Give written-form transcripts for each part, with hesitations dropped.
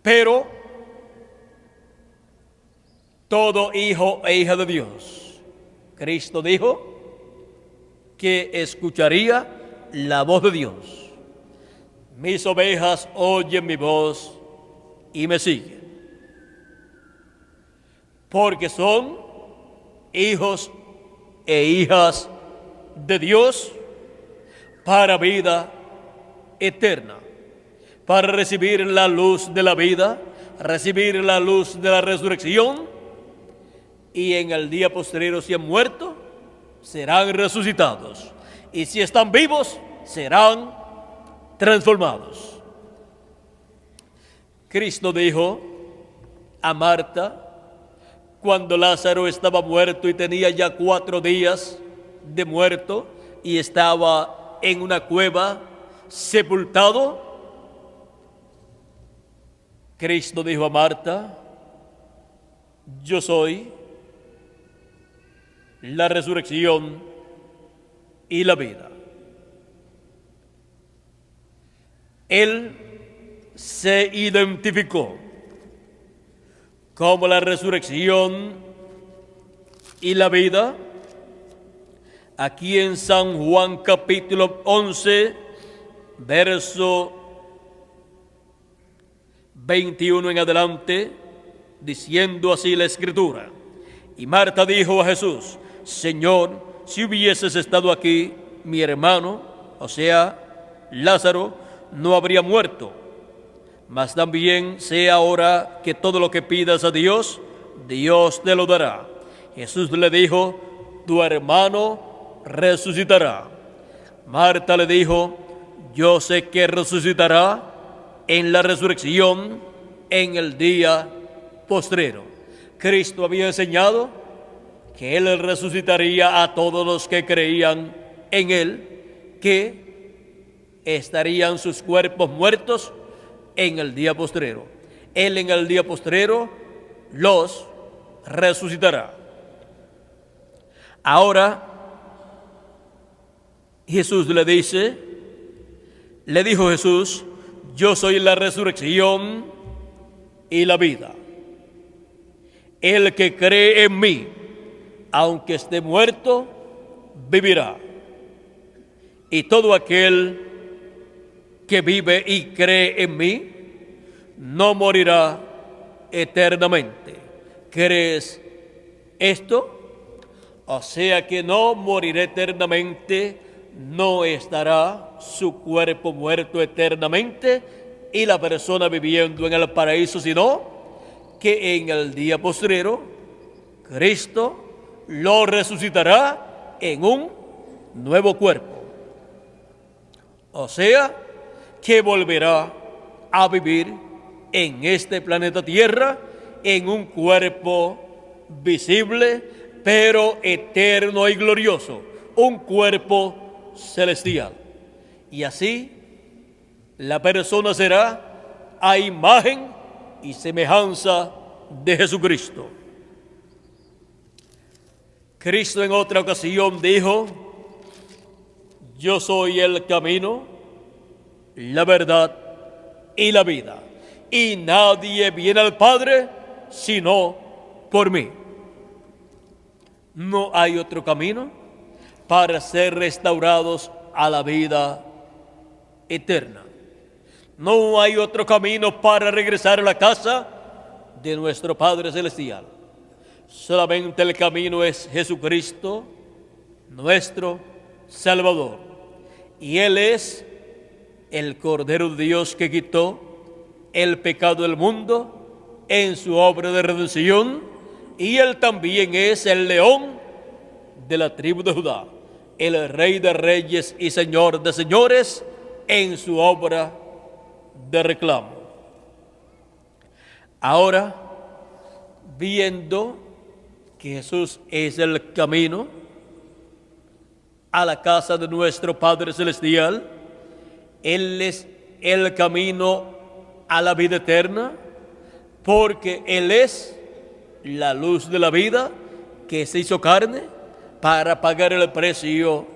Pero todo hijo e hija de Dios, Cristo dijo que escucharía la voz de Dios. Mis ovejas oyen mi voz y me siguen, porque son hijos e hijas de Dios para vida eterna, para recibir la luz de la vida, recibir la luz de la resurrección, y en el día posterior, si han muerto, serán resucitados, y si están vivos, serán transformados. Cristo dijo a Marta, cuando Lázaro estaba muerto y tenía ya 4 días de muerto y estaba en una cueva sepultado, Cristo dijo a Marta, yo soy la resurrección y la vida. Él se identificó como la resurrección y la vida. Aquí en San Juan capítulo 11, verso 21 en adelante, diciendo así la Escritura. Y Marta dijo a Jesús, Señor, si hubieses estado aquí, mi hermano, o sea, Lázaro, no habría muerto. Mas también sé ahora que todo lo que pidas a Dios, Dios te lo dará. Jesús le dijo, tu hermano resucitará. Marta le dijo, yo sé que resucitará en la resurrección en el día postrero. Cristo había enseñado que Él resucitaría a todos los que creían en Él, que estarían sus cuerpos muertos en el día postrero. Él en el día postrero los resucitará. Ahora Jesús le dijo Jesús, yo soy la resurrección y la vida. El que cree en mí, aunque esté muerto, vivirá. Y todo aquel que vive y cree en mí, no morirá eternamente. ¿Crees esto? O sea que no morirá eternamente, no estará su cuerpo muerto eternamente y la persona viviendo en el paraíso, sino que en el día postrero Cristo lo resucitará en un nuevo cuerpo. O sea, que volverá a vivir en este planeta Tierra en un cuerpo visible, pero eterno y glorioso, un cuerpo celestial. Y así la persona será a imagen y semejanza de Jesucristo. Cristo en otra ocasión dijo, yo soy el camino, la verdad y la vida, y nadie viene al Padre sino por mí. No hay otro camino para ser restaurados a la vida eterna. No hay otro camino para regresar a la casa de nuestro Padre Celestial. Solamente el camino es Jesucristo, nuestro Salvador. Y Él es el Cordero de Dios que quitó el pecado del mundo en su obra de redención. Y Él también es el león de la tribu de Judá, el Rey de reyes y Señor de señores en su obra de reclamo. Ahora, viendo que Jesús es el camino a la casa de nuestro Padre Celestial, Él es el camino a la vida eterna, porque Él es la luz de la vida que se hizo carne para pagar el precio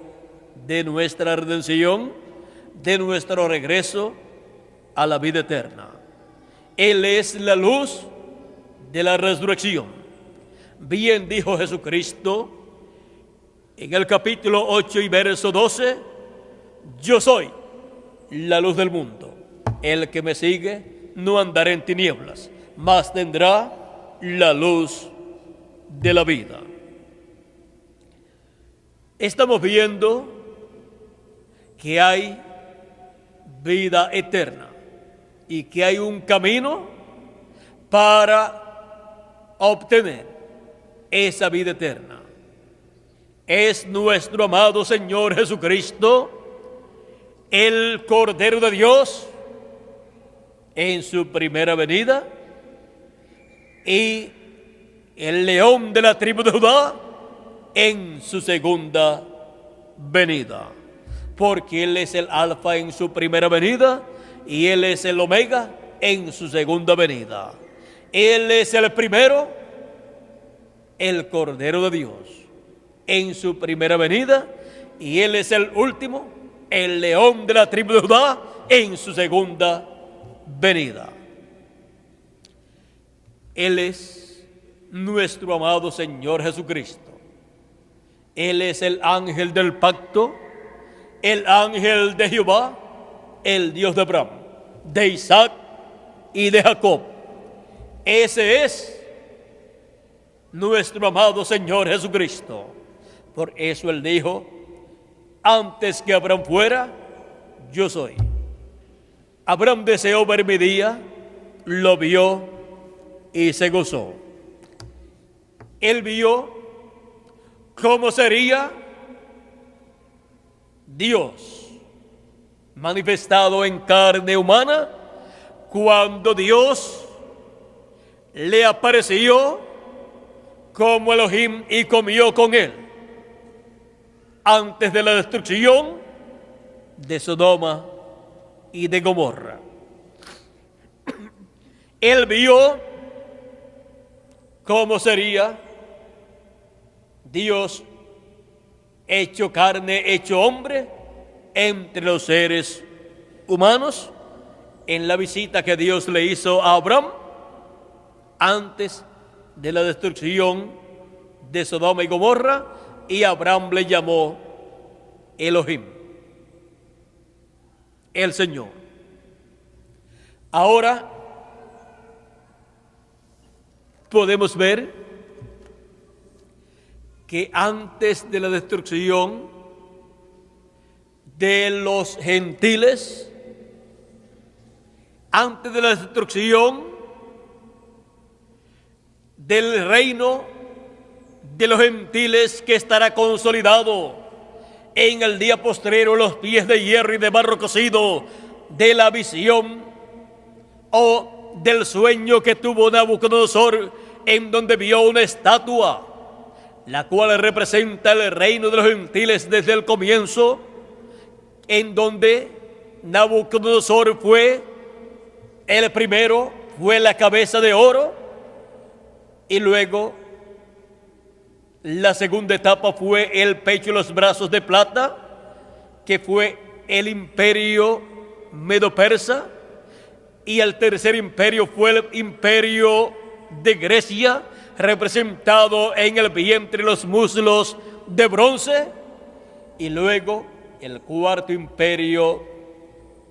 de nuestra redención, de nuestro regreso a la vida eterna. Él es la luz de la resurrección. Bien dijo Jesucristo en el capítulo 8 y verso 12: yo soy la luz del mundo. El que me sigue no andará en tinieblas, mas tendrá la luz de la vida. Estamos viendo que hay vida eterna y que hay un camino para obtener esa vida eterna. Es nuestro amado Señor Jesucristo, el Cordero de Dios, en su primera venida, y el León de la tribu de Judá en su segunda venida. Porque Él es el Alfa en su primera venida y Él es el Omega en su segunda venida. Él es el primero, el Cordero de Dios, en su primera venida, y Él es el último, el León de la tribu de Judá, en su segunda venida. Él es nuestro amado Señor Jesucristo. Él es el ángel del pacto, el ángel de Jehová, el Dios de Abraham, de Isaac y de Jacob. Ese es nuestro amado Señor Jesucristo. Por eso Él dijo: antes que Abraham fuera, yo soy. Abraham deseó ver mi día, lo vio y se gozó. Él vio cómo sería Dios manifestado en carne humana cuando Dios le apareció como Elohim y comió con él antes de la destrucción de Sodoma y de Gomorra. Él vio cómo sería Dios hecho carne, hecho hombre entre los seres humanos en la visita que Dios le hizo a Abraham antes de la destrucción de Sodoma y Gomorra, y Abraham le llamó Elohim, el Señor. Ahora podemos ver que antes de la destrucción de los gentiles, antes de la destrucción del reino de los gentiles que estará consolidado en el día postrero, los pies de hierro y de barro cocido de la visión o del sueño que tuvo Nabucodonosor, en donde vio una estatua, la cual representa el reino de los gentiles desde el comienzo, en donde Nabucodonosor fue el primero, fue la cabeza de oro, y luego la segunda etapa fue el pecho y los brazos de plata, que fue el imperio medo-persa, y el tercer imperio fue el imperio de Grecia, representado en el vientre y los muslos de bronce, y luego el cuarto imperio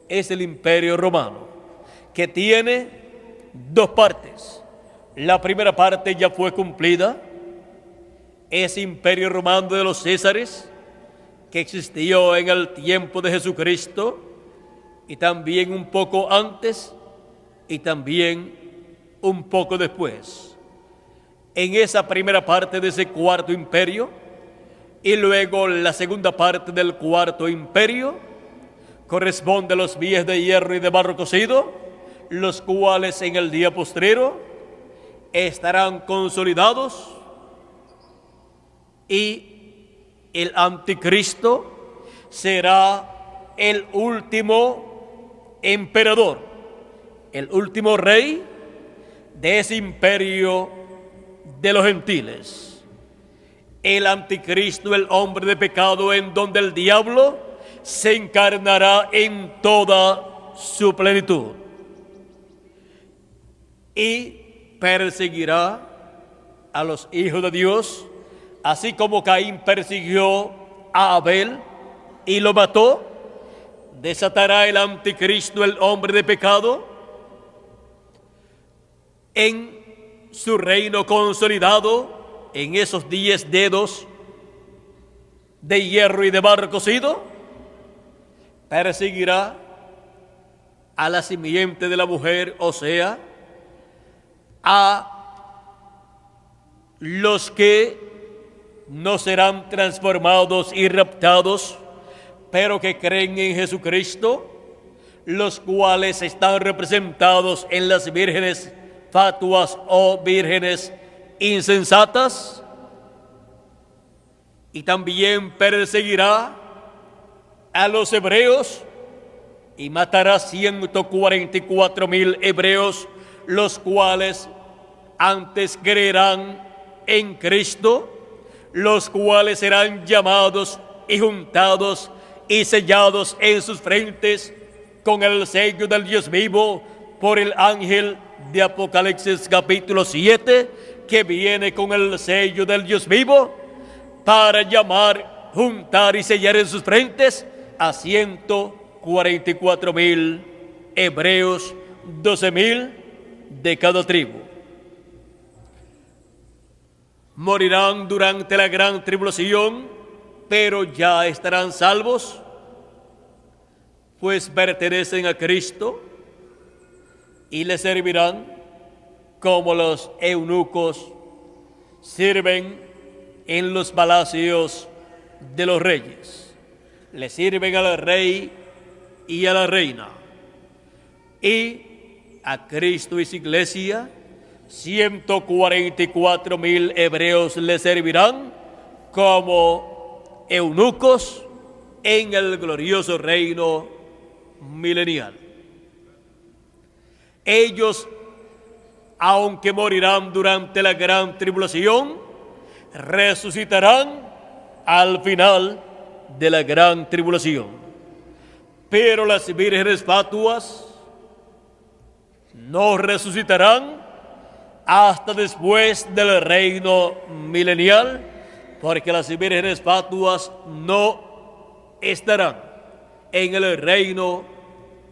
es el imperio romano, que tiene dos partes. La primera parte ya fue cumplida, ese imperio romano de los Césares, que existió en el tiempo de Jesucristo, y también un poco antes, y también un poco después. En esa primera parte de ese cuarto imperio, y luego la segunda parte del cuarto imperio, corresponde a los pies de hierro y de barro cocido, los cuales en el día postrero estarán consolidados, y el anticristo será el último emperador, el último rey de ese imperio de los gentiles. El anticristo, el hombre de pecado, en donde el diablo se encarnará en toda su plenitud. y perseguirá a los hijos de Dios, así como Caín persiguió a Abel y lo mató. Desatará el anticristo, el hombre de pecado, en su reino consolidado, en esos 10 dedos de hierro y de barro cocido. Perseguirá a la simiente de la mujer, o sea, a los que no serán transformados y raptados, pero que creen en Jesucristo, los cuales están representados en las vírgenes fatuas o vírgenes insensatas. Y también perseguirá a los hebreos y matará 144,000 hebreos, los cuales antes creerán en Cristo, los cuales serán llamados y juntados y sellados en sus frentes con el sello del Dios vivo por el ángel de Apocalipsis capítulo 7, que viene con el sello del Dios vivo para llamar, juntar y sellar en sus frentes a 144,000 hebreos, 12,000 de cada tribu. Morirán durante la gran tribulación, pero ya estarán salvos, pues pertenecen a Cristo y le servirán como los eunucos sirven en los palacios de los reyes. Le sirven al rey y a la reina. Y a Cristo y su iglesia, 144,000 hebreos le servirán como eunucos en el glorioso reino milenial. Ellos, aunque morirán durante la gran tribulación, resucitarán al final de la gran tribulación. Pero las vírgenes fatuas no resucitarán hasta después del reino milenial, porque las vírgenes fatuas no estarán en el reino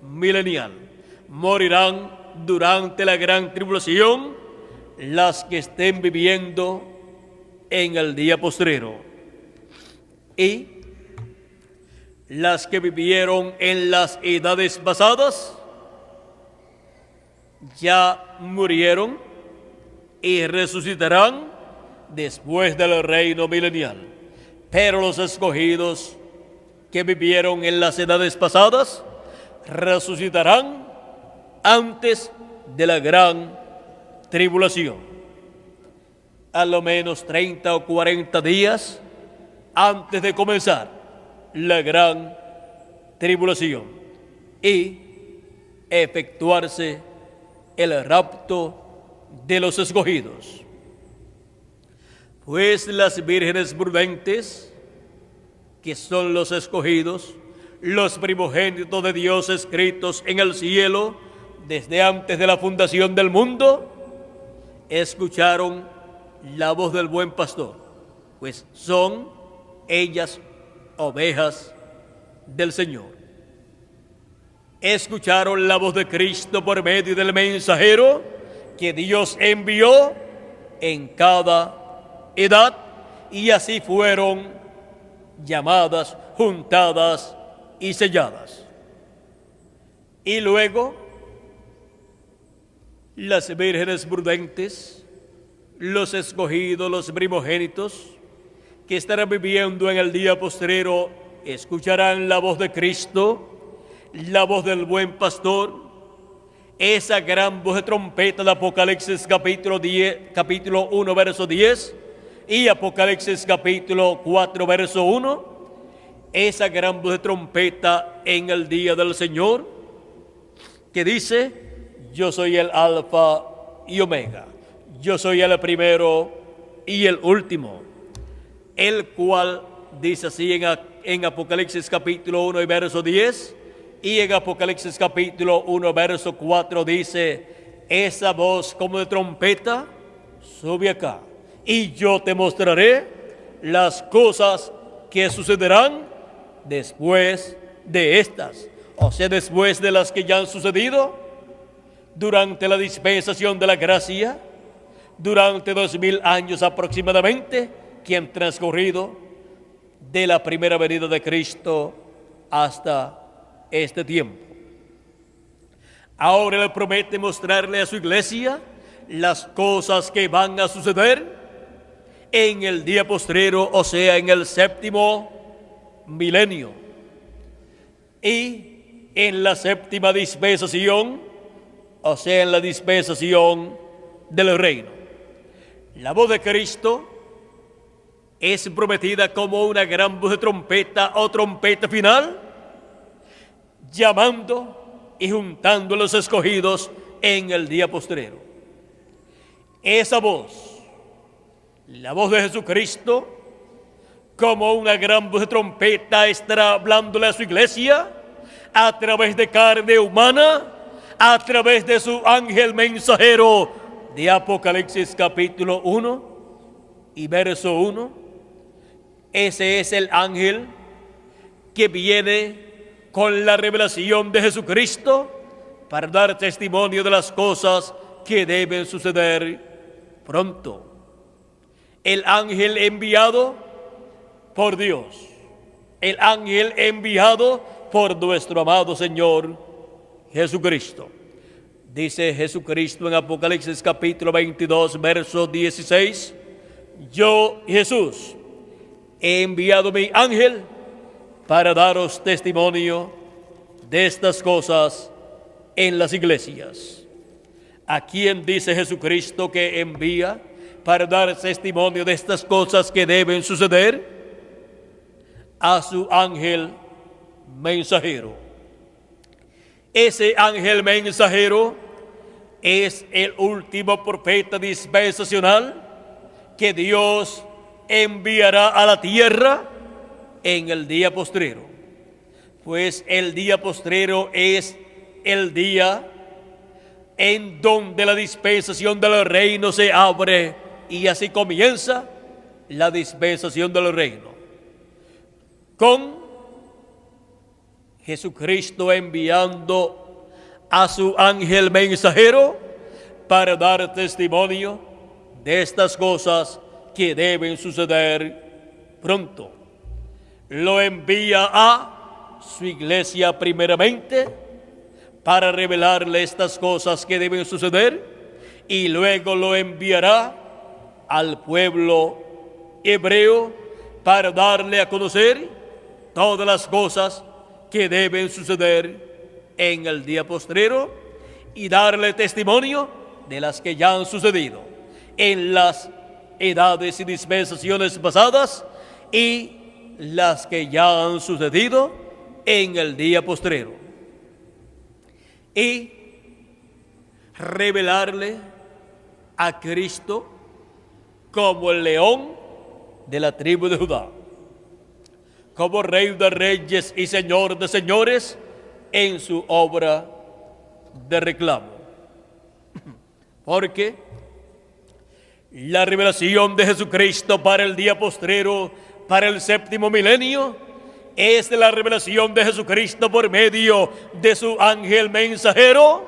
milenial. Morirán durante la gran tribulación las que estén viviendo en el día postrero. Y las que vivieron en las edades pasadas ya murieron y resucitarán después del reino milenial. Pero los escogidos que vivieron en las edades pasadas resucitarán antes de la gran tribulación, a lo menos 30 o 40 días antes de comenzar la gran tribulación y efectuarse el rapto de los escogidos. Pues las vírgenes prudentes, que son los escogidos, los primogénitos de Dios escritos en el cielo desde antes de la fundación del mundo, escucharon la voz del buen pastor, pues son ellas ovejas del Señor. Escucharon la voz de Cristo por medio del mensajero que Dios envió en cada edad, y así fueron llamadas, juntadas y selladas. Y luego las vírgenes prudentes, los escogidos, los primogénitos, que estarán viviendo en el día postrero, escucharán la voz de Cristo, la voz del buen pastor, esa gran voz de trompeta de Apocalipsis capítulo 1, verso 10, y Apocalipsis capítulo 4, verso 1, esa gran voz de trompeta en el día del Señor, que dice: yo soy el Alfa y Omega, yo soy el primero y el último, el cual dice así en Apocalipsis capítulo 1 y verso 10, y en Apocalipsis capítulo 1 verso 4 dice: esa voz como de trompeta, sube acá, y yo te mostraré las cosas que sucederán después de estas, o sea, después de las que ya han sucedido durante la dispensación de la gracia, durante 2000 años aproximadamente que han transcurrido de la primera venida de Cristo hasta este tiempo. Ahora le promete mostrarle a su iglesia las cosas que van a suceder en el día postrero, o sea, en el séptimo milenio. Y en la séptima dispensación, o sea, en la dispensación del reino. La voz de Cristo es prometida como una gran voz de trompeta o trompeta final, llamando y juntando a los escogidos en el día postrero. Esa voz, la voz de Jesucristo, como una gran voz de trompeta, estará hablándole a su iglesia a través de carne humana, a través de su ángel mensajero de Apocalipsis capítulo 1 y verso 1. Ese es el ángel que viene con la revelación de Jesucristo para dar testimonio de las cosas que deben suceder pronto. El ángel enviado por Dios, el ángel enviado por nuestro amado Señor Jesucristo. Dice Jesucristo en Apocalipsis capítulo 22, verso 16, yo, Jesús, he enviado mi ángel para daros testimonio de estas cosas en las iglesias. ¿A quién dice Jesucristo que envía para dar testimonio de estas cosas que deben suceder? A su ángel mensajero. Ese ángel mensajero es el último profeta dispensacional que Dios enviará a la tierra en el día postrero. Pues el día postrero es el día en donde la dispensación del reino se abre y así comienza la dispensación del reino. Con Jesucristo enviando a su ángel mensajero para dar testimonio de estas cosas que deben suceder pronto. Lo envía a su iglesia primeramente para revelarle estas cosas que deben suceder, y luego lo enviará al pueblo hebreo para darle a conocer todas las cosas que deben suceder en el día postrero y darle testimonio de las que ya han sucedido en las edades y dispensaciones pasadas y las que ya han sucedido en el día postrero, y revelarle a Cristo como el león de la tribu de Judá, como Rey de reyes y Señor de señores en su obra de reclamo. Porque la revelación de Jesucristo para el día postrero, para el séptimo milenio, es la revelación de Jesucristo por medio de su ángel mensajero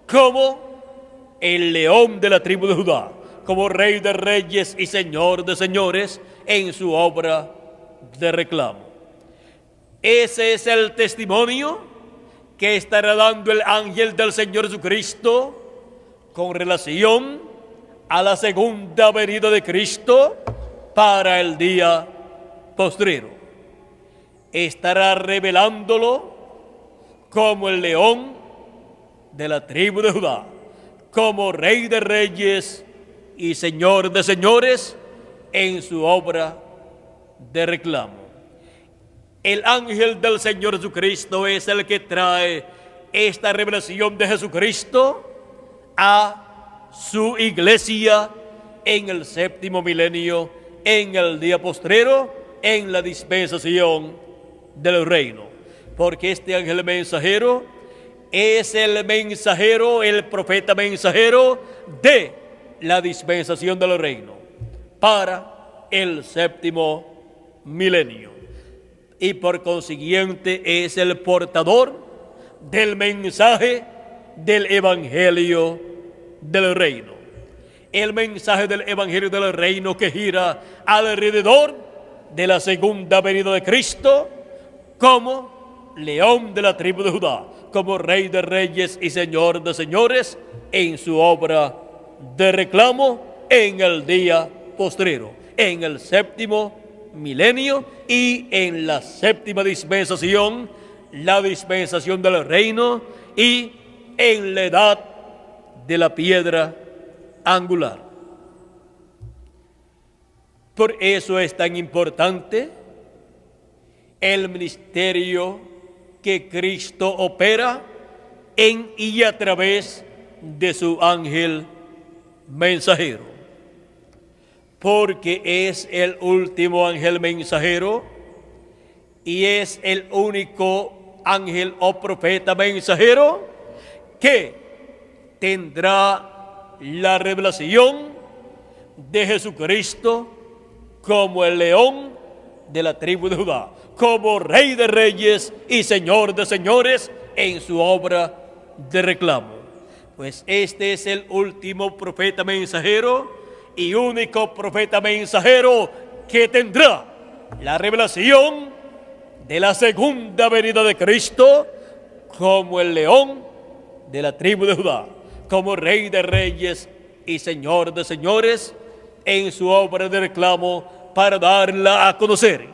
como el león de la tribu de Judá, como Rey de reyes y Señor de señores en su obra de reclamo. Ese es el testimonio que estará dando el ángel del Señor Jesucristo con relación a la segunda venida de Cristo para el día postrero. Estará revelándolo como el león de la tribu de Judá, como Rey de reyes y Señor de señores en su obra de reclamo. El ángel del Señor Jesucristo es el que trae esta revelación de Jesucristo a su iglesia en el séptimo milenio, en el día postrero, en la dispensación del reino. Porque este ángel mensajero es el mensajero, el profeta mensajero de la dispensación del reino para el séptimo milenio. Y por consiguiente es el portador del mensaje del evangelio del reino. El mensaje del evangelio del reino que gira alrededor de la segunda venida de Cristo como león de la tribu de Judá, como rey de reyes y señor de señores en su obra de reclamo en el día postrero, en el séptimo milenio y en la séptima dispensación, la dispensación del reino, y en la edad de la piedra angular. Por eso es tan importante el ministerio que Cristo opera en y a través de su ángel mensajero, porque es el último ángel mensajero y es el único ángel o profeta mensajero que tendrá la revelación de Jesucristo como el león de la tribu de Judá, como rey de reyes y señor de señores en su obra de reclamo. Pues este es el último profeta mensajero y único profeta mensajero que tendrá la revelación de la segunda venida de Cristo como el león de la tribu de Judá, como rey de reyes y señor de señores en su obra de reclamo para darla a conocer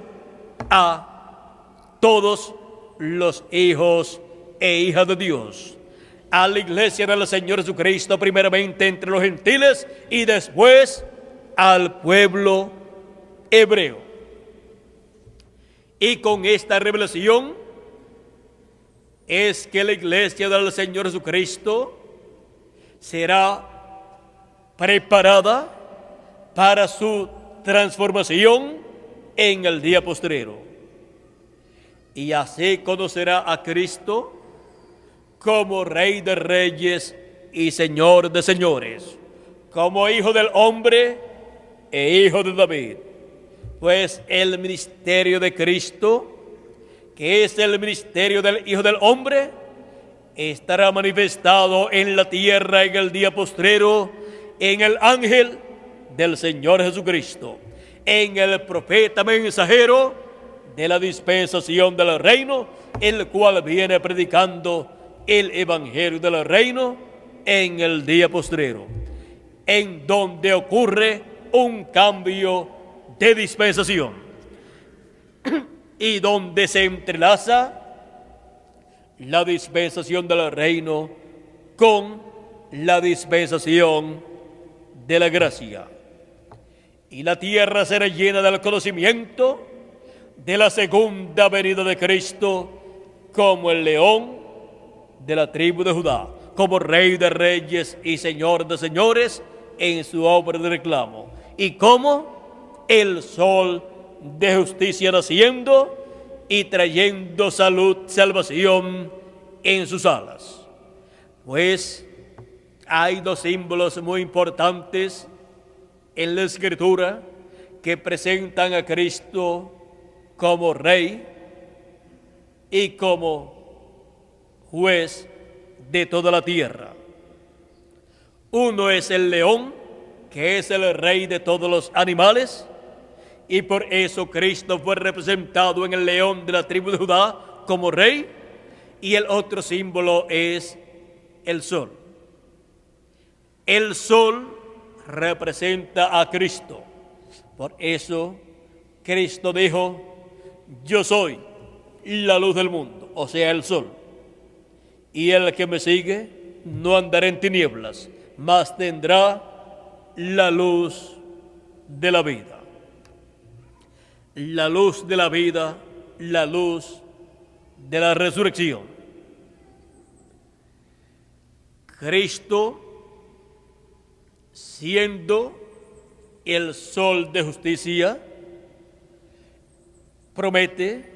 a todos los hijos e hijas de Dios, a la iglesia del Señor Jesucristo, primeramente entre los gentiles y después al pueblo hebreo. Y con esta revelación es que la iglesia del Señor Jesucristo será preparada para su transformación en el día postrero. Y así conocerá a Cristo como Rey de Reyes y Señor de Señores, como Hijo del Hombre e Hijo de David. Pues el ministerio de Cristo, que es el ministerio del Hijo del Hombre, estará manifestado en la tierra en el día postrero, en el ángel del Señor Jesucristo, en el profeta mensajero de la dispensación del reino, el cual viene predicando el evangelio del reino en el día postrero, en donde ocurre un cambio de dispensación y donde se entrelaza la dispensación del reino con la dispensación de la gracia. Y la tierra será llena del conocimiento de la segunda venida de Cristo como el león de la tribu de Judá, como Rey de Reyes y Señor de Señores en su obra de reclamo, y como el sol de justicia naciendo y trayendo salud, salvación en sus alas. Pues hay dos símbolos muy importantes en la Escritura que presentan a Cristo como Rey y como juez de toda la tierra. Uno es el león, que es el rey de todos los animales, y por eso Cristo fue representado en el león de la tribu de Judá como rey, y el otro símbolo es el sol. El sol representa a Cristo. Por eso Cristo dijo: yo soy la luz del mundo, o sea, el sol. Y el que me sigue no andará en tinieblas, mas tendrá la luz de la vida. La luz de la vida, la luz de la resurrección. Cristo, siendo el sol de justicia, promete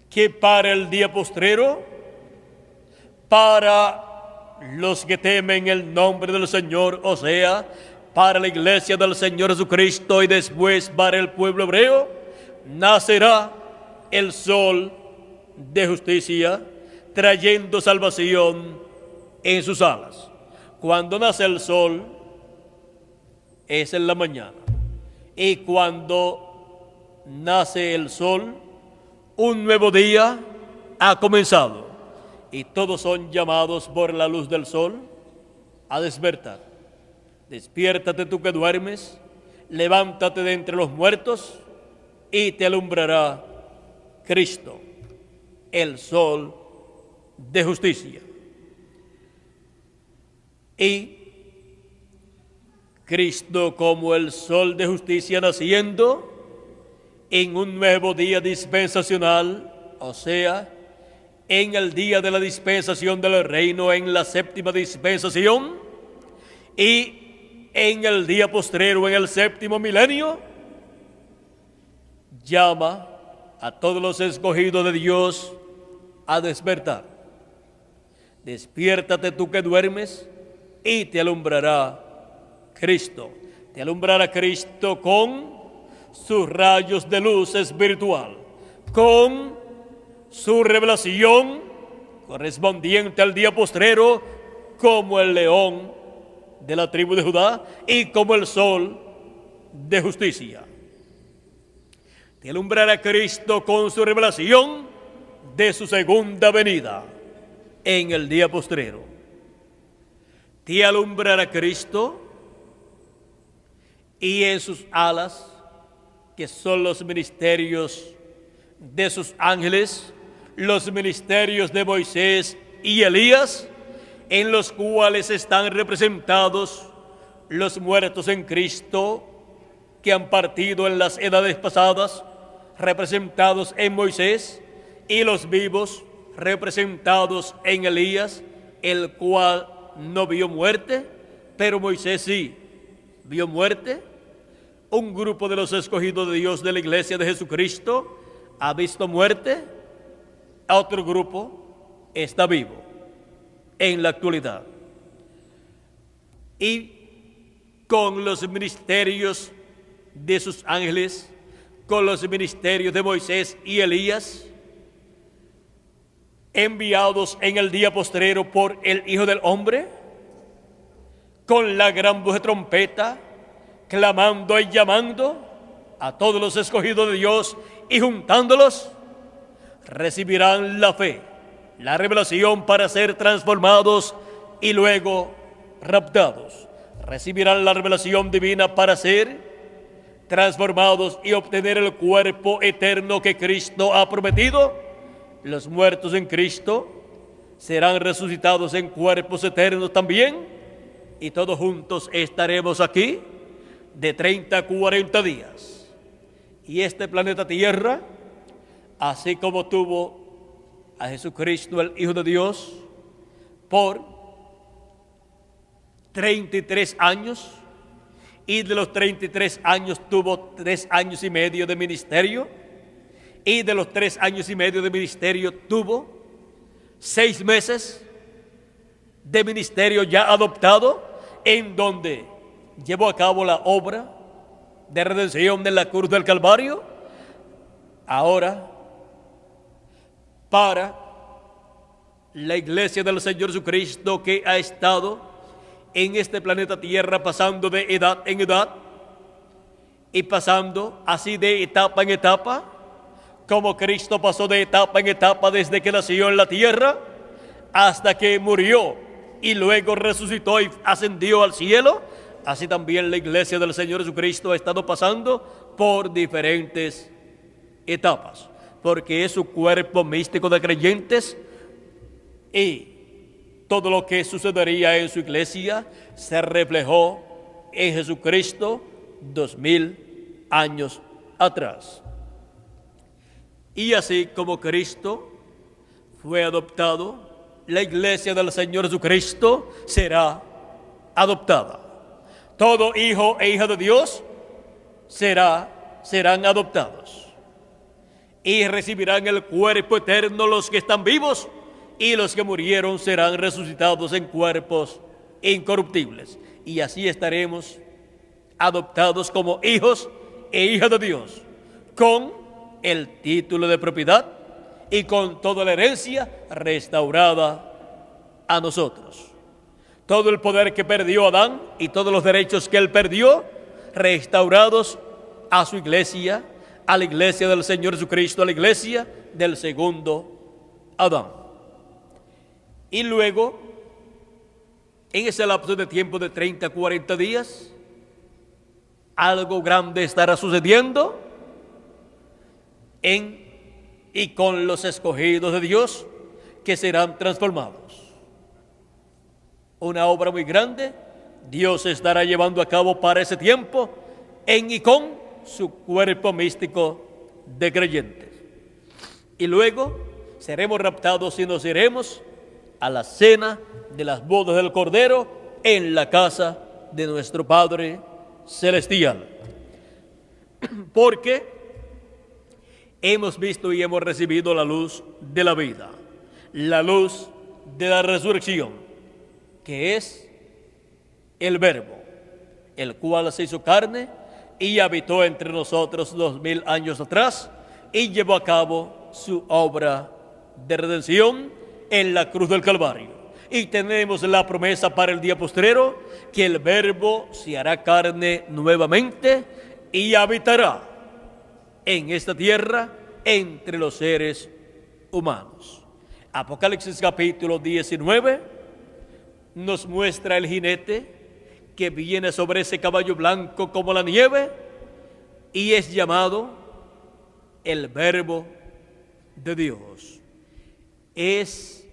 que para el día postrero para los que temen el nombre del Señor, o sea, para la iglesia del Señor Jesucristo y después para el pueblo hebreo, nacerá el sol de justicia, trayendo salvación en sus alas. Cuando nace el sol es en la mañana, y cuando nace el sol, un nuevo día ha comenzado, y todos son llamados por la luz del sol a despertar. Despiértate tú que duermes, levántate de entre los muertos, y te alumbrará Cristo, el sol de justicia. Y Cristo, como el sol de justicia naciendo en un nuevo día dispensacional, o sea, en el día de la dispensación del reino, en la séptima dispensación, y en el día postrero, en el séptimo milenio, llama a todos los escogidos de Dios a despertar. Despiértate tú que duermes, y te alumbrará Cristo. Te alumbrará Cristo con sus rayos de luz espiritual, con su revelación correspondiente al día postrero, como el león de la tribu de Judá y como el sol de justicia. Te alumbrará Cristo con su revelación de su segunda venida en el día postrero. Te alumbrará Cristo y en sus alas, que son los ministerios de sus ángeles, los ministerios de Moisés y Elías, en los cuales están representados los muertos en Cristo que han partido en las edades pasadas, representados en Moisés, y los vivos representados en Elías, el cual no vio muerte, pero Moisés sí vio muerte. Un grupo de los escogidos de Dios de la iglesia de Jesucristo ha visto muerte, otro grupo está vivo en la actualidad. Y con los ministerios de sus ángeles, con los ministerios de Moisés y Elías, enviados en el día postrero por el Hijo del Hombre, con la gran voz de trompeta, clamando y llamando a todos los escogidos de Dios y juntándolos, recibirán la fe, la revelación para ser transformados y luego raptados. Recibirán la revelación divina para ser transformados y obtener el cuerpo eterno que Cristo ha prometido. Los muertos en Cristo serán resucitados en cuerpos eternos también, y todos juntos estaremos aquí de 30 a 40 días. Y este planeta Tierra, así como tuvo a Jesucristo, el Hijo de Dios, por 33 años, y de los 33 años tuvo 3 años y medio de ministerio, y de los 3 años y medio de ministerio tuvo 6 meses de ministerio ya adoptado, en donde llevó a cabo la obra de redención de la cruz del Calvario. Ahora, para la iglesia del Señor Jesucristo, que ha estado en este planeta Tierra pasando de edad en edad y pasando así de etapa en etapa, como Cristo pasó de etapa en etapa desde que nació en la tierra hasta que murió y luego resucitó y ascendió al cielo. Así también la iglesia del Señor Jesucristo ha estado pasando por diferentes etapas, porque es su cuerpo místico de creyentes, y todo lo que sucedería en su iglesia se reflejó en Jesucristo 2000 años atrás. Y así como Cristo fue adoptado, la iglesia del Señor Jesucristo será adoptada. Todo hijo e hija de Dios serán adoptados y recibirán el cuerpo eterno los que están vivos, y los que murieron serán resucitados en cuerpos incorruptibles. Y así estaremos adoptados como hijos e hijas de Dios, con el título de propiedad y con toda la herencia restaurada a nosotros. Todo el poder que perdió Adán y todos los derechos que él perdió, restaurados a su iglesia, a la iglesia del Señor Jesucristo, a la iglesia del segundo Adán. Y luego, en ese lapso de tiempo de 30 a 40 días, algo grande estará sucediendo en y con los escogidos de Dios, que serán transformados. Una obra muy grande Dios estará llevando a cabo para ese tiempo en y con su cuerpo místico de creyentes. Y luego seremos raptados y nos iremos a la cena de las bodas del Cordero en la casa de nuestro Padre Celestial. Porque hemos visto y hemos recibido la luz de la vida, la luz de la resurrección, que es el Verbo, el cual se hizo carne y habitó entre nosotros 2000 años atrás y llevó a cabo su obra de redención en la cruz del Calvario. Y tenemos la promesa para el día postrero que el Verbo se hará carne nuevamente y habitará en esta tierra entre los seres humanos. Apocalipsis capítulo 19 nos muestra el jinete que viene sobre ese caballo blanco como la nieve y es llamado el Verbo de Dios. Es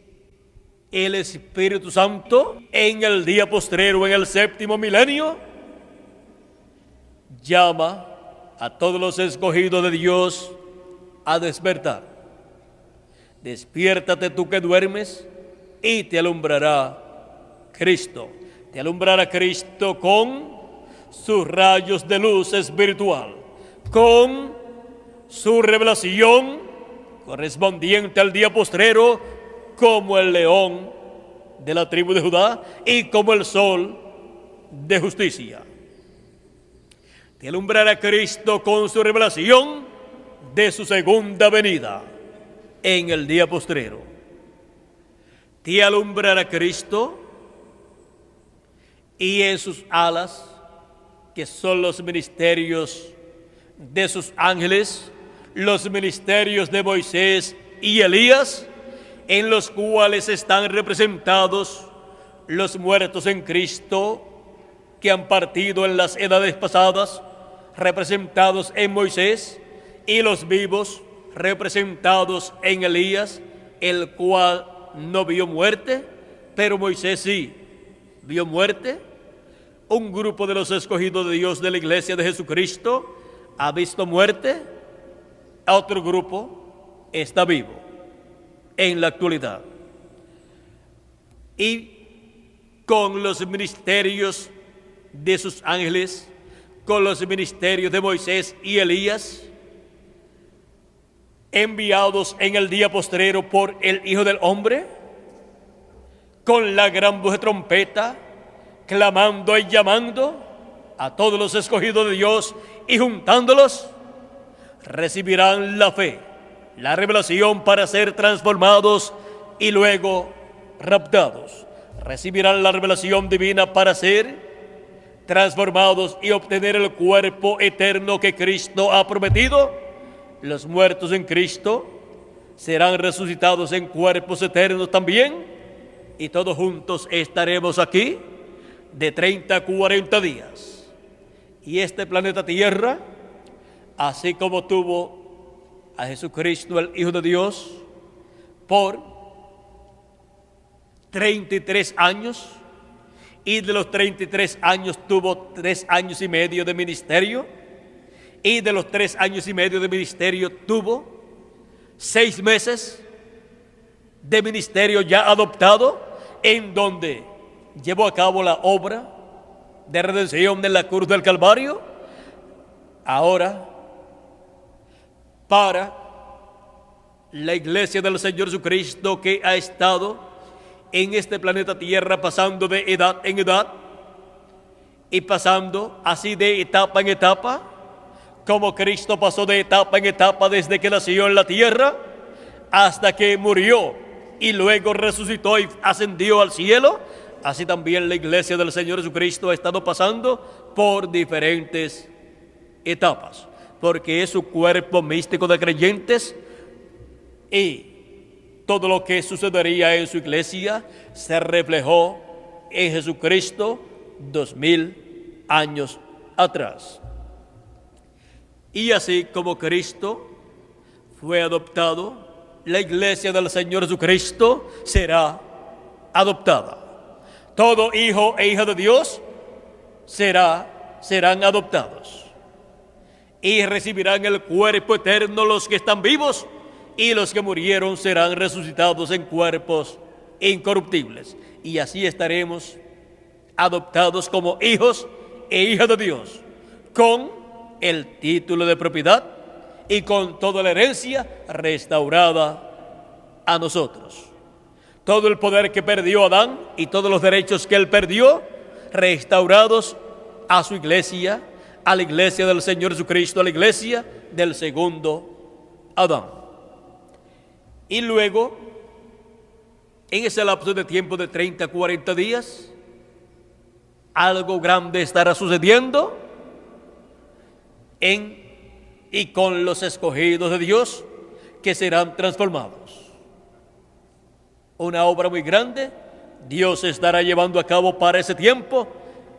el Espíritu Santo en el día postrero, en el séptimo milenio, llama a todos los escogidos de Dios a despertar. Despiértate tú que duermes y te alumbrará Cristo. Te alumbrará Cristo con sus rayos de luz espiritual, con su revelación correspondiente al día postrero, como el león de la tribu de Judá y como el sol de justicia. Te alumbrará Cristo con su revelación de su segunda venida en el día postrero. Te alumbrará Cristo y en sus alas, que son los ministerios de sus ángeles, los ministerios de Moisés y Elías, en los cuales están representados los muertos en Cristo que han partido en las edades pasadas, representados en Moisés, y los vivos representados en Elías, el cual no vio muerte, pero Moisés sí vio muerte. Un grupo de los escogidos de Dios de la iglesia de Jesucristo ha visto muerte, otro grupo está vivo en la actualidad. Y con los ministerios de sus ángeles, con los ministerios de Moisés y Elías, enviados en el día postrero por el Hijo del Hombre, con la gran voz de trompeta, clamando y llamando a todos los escogidos de Dios y juntándolos, recibirán la fe, la revelación para ser transformados y luego raptados. Recibirán la revelación divina para ser transformados y obtener el cuerpo eterno que Cristo ha prometido. Los muertos en Cristo serán resucitados en cuerpos eternos también, y todos juntos estaremos aquí de 30 a 40 días. Y este planeta Tierra, así como tuvo a Jesucristo, el Hijo de Dios, por 33 años, y de los 33 años tuvo 3 años y medio de ministerio, y de los 3 años y medio de ministerio tuvo 6 meses de ministerio ya adoptado, en donde llevó a cabo la obra de redención de la cruz del Calvario. Ahora, para la iglesia del Señor Jesucristo, que ha estado en este planeta Tierra pasando de edad en edad y pasando así de etapa en etapa, como Cristo pasó de etapa en etapa desde que nació en la tierra hasta que murió y luego resucitó y ascendió al cielo. Así también la iglesia del Señor Jesucristo ha estado pasando por diferentes etapas, porque es su cuerpo místico de creyentes, y todo lo que sucedería en su iglesia se reflejó en Jesucristo 2000 años atrás. Y así como Cristo fue adoptado, la iglesia del Señor Jesucristo será adoptada. Todo hijo e hija de Dios serán adoptados y recibirán el cuerpo eterno los que están vivos, y los que murieron serán resucitados en cuerpos incorruptibles. Y así estaremos adoptados como hijos e hijas de Dios, con el título de propiedad y con toda la herencia restaurada a nosotros. Todo el poder que perdió Adán y todos los derechos que él perdió, restaurados a su iglesia, a la iglesia del Señor Jesucristo, a la iglesia del segundo Adán. Y luego, en ese lapso de tiempo de 30 a 40 días, algo grande estará sucediendo en y con los escogidos de Dios, que serán transformados. Una obra muy grande Dios estará llevando a cabo para ese tiempo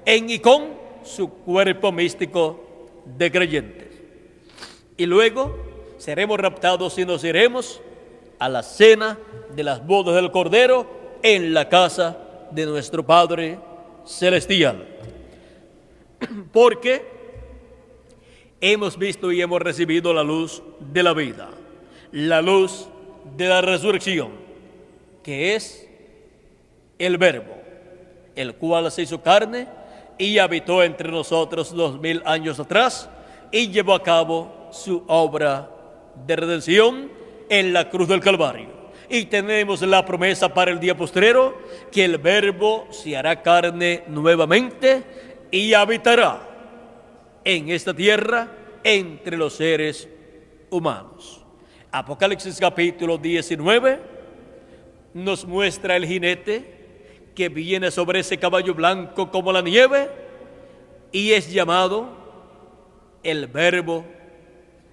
en y con su cuerpo místico de creyentes. Y luego seremos raptados y nos iremos a la cena de las bodas del Cordero en la casa de nuestro Padre Celestial. Porque hemos visto y hemos recibido la luz de la vida, la luz de la resurrección, que es el Verbo, el cual se hizo carne y habitó entre nosotros 2000 años atrás y llevó a cabo su obra de redención en la cruz del Calvario. Y tenemos la promesa para el día postrero que el Verbo se hará carne nuevamente y habitará en esta tierra entre los seres humanos. Apocalipsis capítulo 19 nos muestra el jinete que viene sobre ese caballo blanco como la nieve y es llamado el Verbo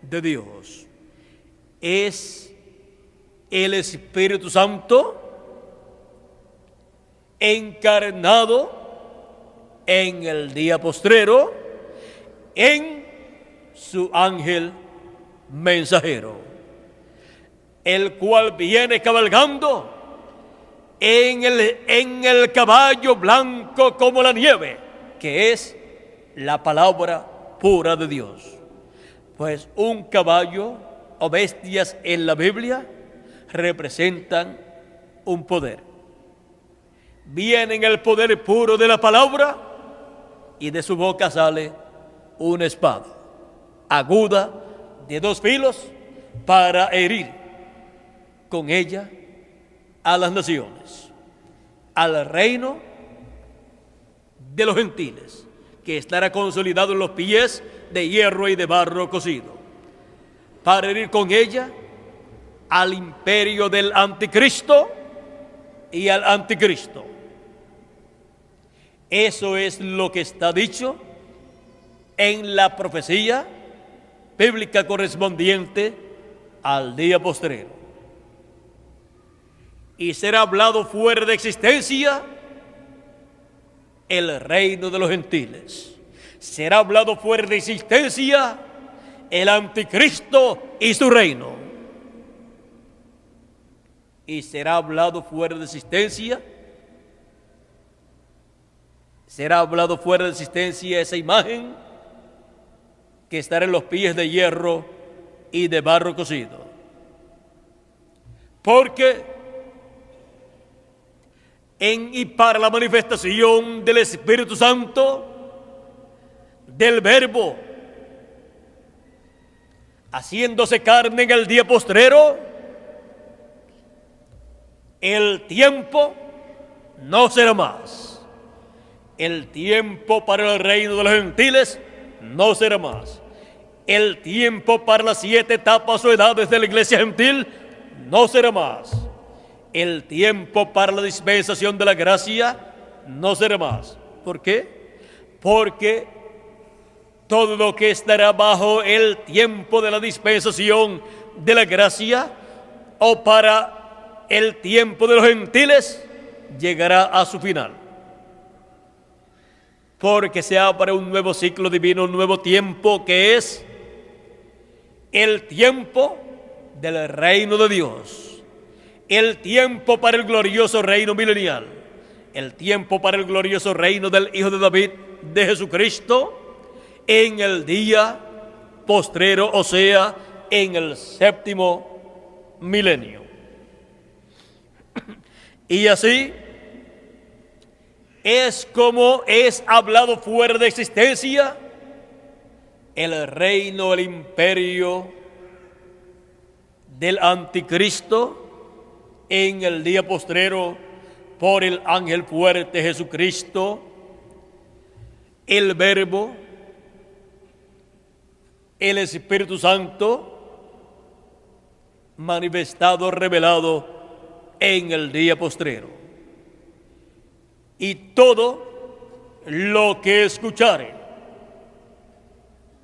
de Dios. Es el Espíritu Santo encarnado en el día postrero en su ángel mensajero, el cual viene cabalgando en el caballo blanco como la nieve, que es la palabra pura de Dios. Pues un caballo o bestias en la Biblia representan un poder. Viene en el poder puro de la palabra y de su boca sale una espada aguda de 2 filos para herir con ella a las naciones, al reino de los gentiles, que estará consolidado en los pies de hierro y de barro cocido, para herir con ella al imperio del anticristo y al anticristo. Eso es lo que está dicho en la profecía bíblica correspondiente al día postrero. Y será hablado fuera de existencia el reino de los gentiles. Será hablado fuera de existencia el anticristo y su reino. Y será hablado fuera de existencia, esa imagen que estará en los pies de hierro y de barro cocido. Porque en y para la manifestación del Espíritu Santo, del Verbo, haciéndose carne en el día postrero, el tiempo no será más. El tiempo para el reino de los gentiles no será más. El tiempo para las 7 etapas o edades de la iglesia gentil no será más. El tiempo para la dispensación de la gracia no será más. ¿Por qué? Porque todo lo que estará bajo el tiempo de la dispensación de la gracia o para el tiempo de los gentiles llegará a su final. Porque se abre un nuevo ciclo divino, un nuevo tiempo que es el tiempo del reino de Dios, el tiempo para el glorioso reino milenial, el tiempo para el glorioso reino del Hijo de David, de Jesucristo, en el día postrero, o sea, en el 7º milenio. Y así es como es hablado fuera de existencia el reino, el imperio del anticristo en el día postrero por el ángel fuerte Jesucristo, el Verbo, el Espíritu Santo, manifestado, revelado en el día postrero. Y todo lo que escuchare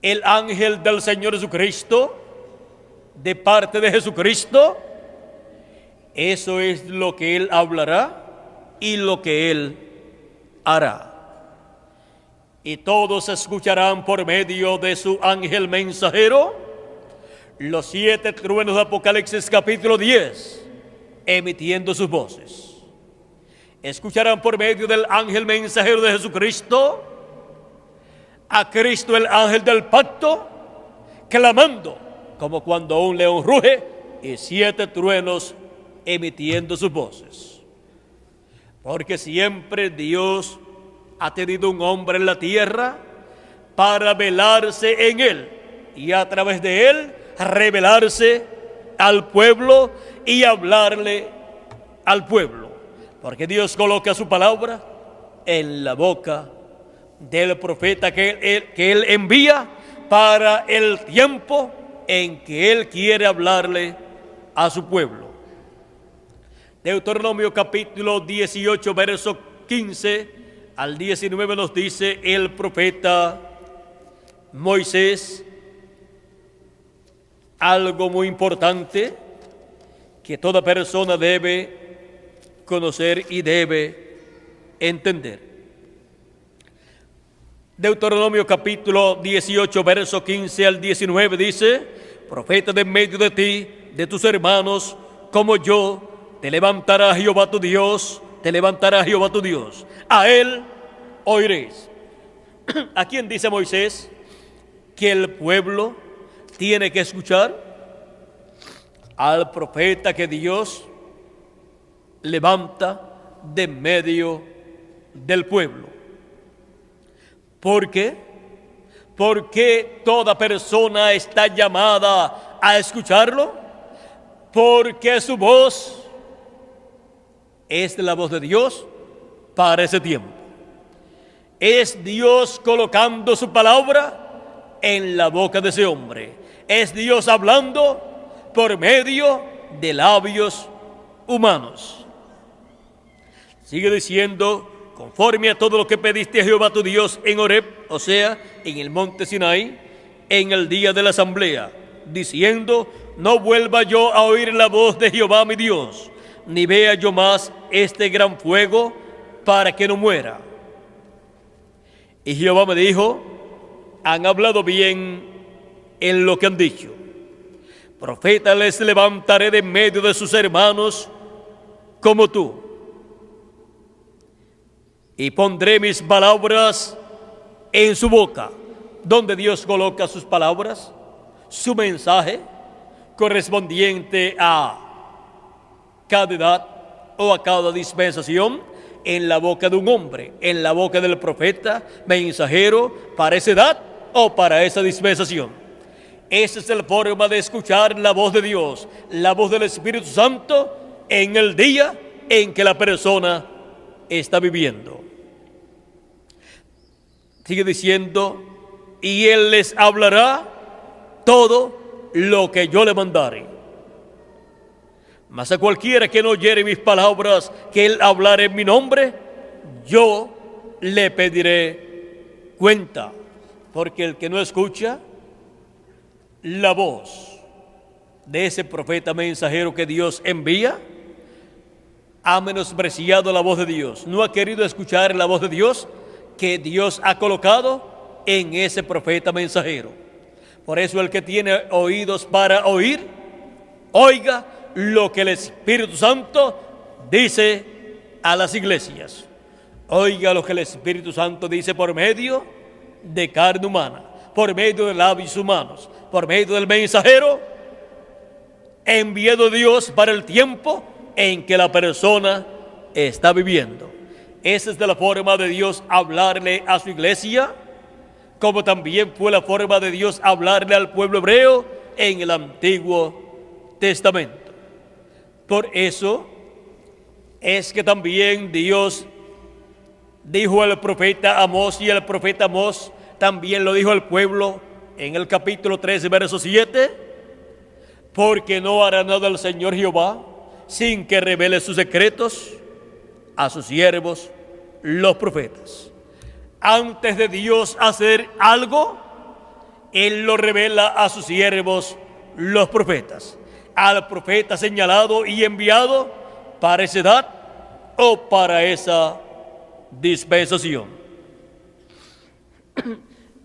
el ángel del Señor Jesucristo, de parte de Jesucristo, eso es lo que Él hablará y lo que Él hará. Y todos escucharán por medio de su ángel mensajero los 7 truenos de Apocalipsis capítulo 10, emitiendo sus voces. Escucharán por medio del ángel mensajero de Jesucristo a Cristo, el ángel del pacto, clamando como cuando un león ruge, y 7 truenos emitiendo sus voces. Porque siempre Dios ha tenido un hombre en la tierra para velarse en él y a través de él revelarse al pueblo y hablarle al pueblo. Porque Dios coloca su palabra en la boca del profeta que él envía para el tiempo en que Él quiere hablarle a su pueblo. Deuteronomio capítulo 18, verso 15 al 19 nos dice el profeta Moisés algo muy importante que toda persona debe conocer y debe entender. Deuteronomio capítulo 18, verso 15 al 19 dice: profeta de en medio de ti, de tus hermanos, como yo, te levantará Jehová tu Dios, te levantará Jehová tu Dios. A él oiréis. ¿A quién dice Moisés que el pueblo tiene que escuchar? Al profeta que Dios levanta de en medio del pueblo. ¿Por qué? Porque toda persona está llamada a escucharlo, porque su voz es la voz de Dios para ese tiempo. Es Dios colocando su palabra en la boca de ese hombre. Es Dios hablando por medio de labios humanos. Sigue diciendo: conforme a todo lo que pediste a Jehová tu Dios en Horeb, o sea, en el monte Sinaí, en el día de la asamblea, diciendo: no vuelva yo a oír la voz de Jehová mi Dios, ni vea yo más este gran fuego, para que no muera. Y Jehová me dijo: han hablado bien en lo que han dicho. Profeta les levantaré de en medio de sus hermanos como tú, y pondré mis palabras en su boca. Donde Dios coloca sus palabras, su mensaje correspondiente a cada edad o a cada dispensación, en la boca de un hombre, en la boca del profeta mensajero para esa edad o para esa dispensación. Esa es la forma de escuchar la voz de Dios, la voz del Espíritu Santo en el día en que la persona está viviendo. Sigue diciendo, y Él les hablará todo lo que yo le mandare. Mas a cualquiera que no oyere mis palabras, que Él hablará en mi nombre, yo le pediré cuenta. Porque el que no escucha la voz de ese profeta mensajero que Dios envía, ha menospreciado la voz de Dios. No ha querido escuchar la voz de Dios que Dios ha colocado en ese profeta mensajero. Por eso el que tiene oídos para oír, oiga lo que el Espíritu Santo dice a las iglesias. Oiga lo que el Espíritu Santo dice por medio de carne humana, por medio de labios humanos, por medio del mensajero enviado a Dios para el tiempo en que la persona está viviendo. Esa es de la forma de Dios hablarle a su iglesia, como también fue la forma de Dios hablarle al pueblo hebreo en el Antiguo Testamento. Por eso es que también Dios dijo al profeta Amós, y el profeta Amós también lo dijo al pueblo en el capítulo 13, verso 7, porque no hará nada el Señor Jehová sin que revele sus secretos a sus siervos, los profetas. Antes de Dios hacer algo, Él lo revela a sus siervos, los profetas. Al profeta señalado y enviado para esa edad o para esa dispensación.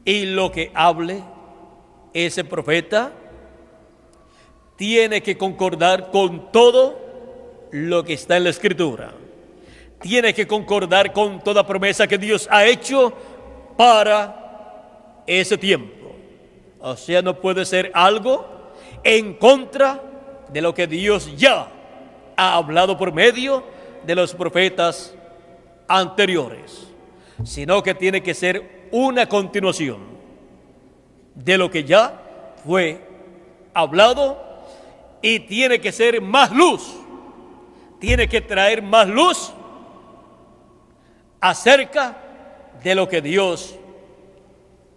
Y lo que hable ese profeta tiene que concordar con todo lo que está en la Escritura. Tiene que concordar con toda promesa que Dios ha hecho para ese tiempo. O sea, no puede ser algo en contra de lo que Dios ya ha hablado por medio de los profetas anteriores, sino que tiene que ser una continuación de lo que ya fue hablado, y tiene que ser más luz, tiene que traer más luz acerca de lo que Dios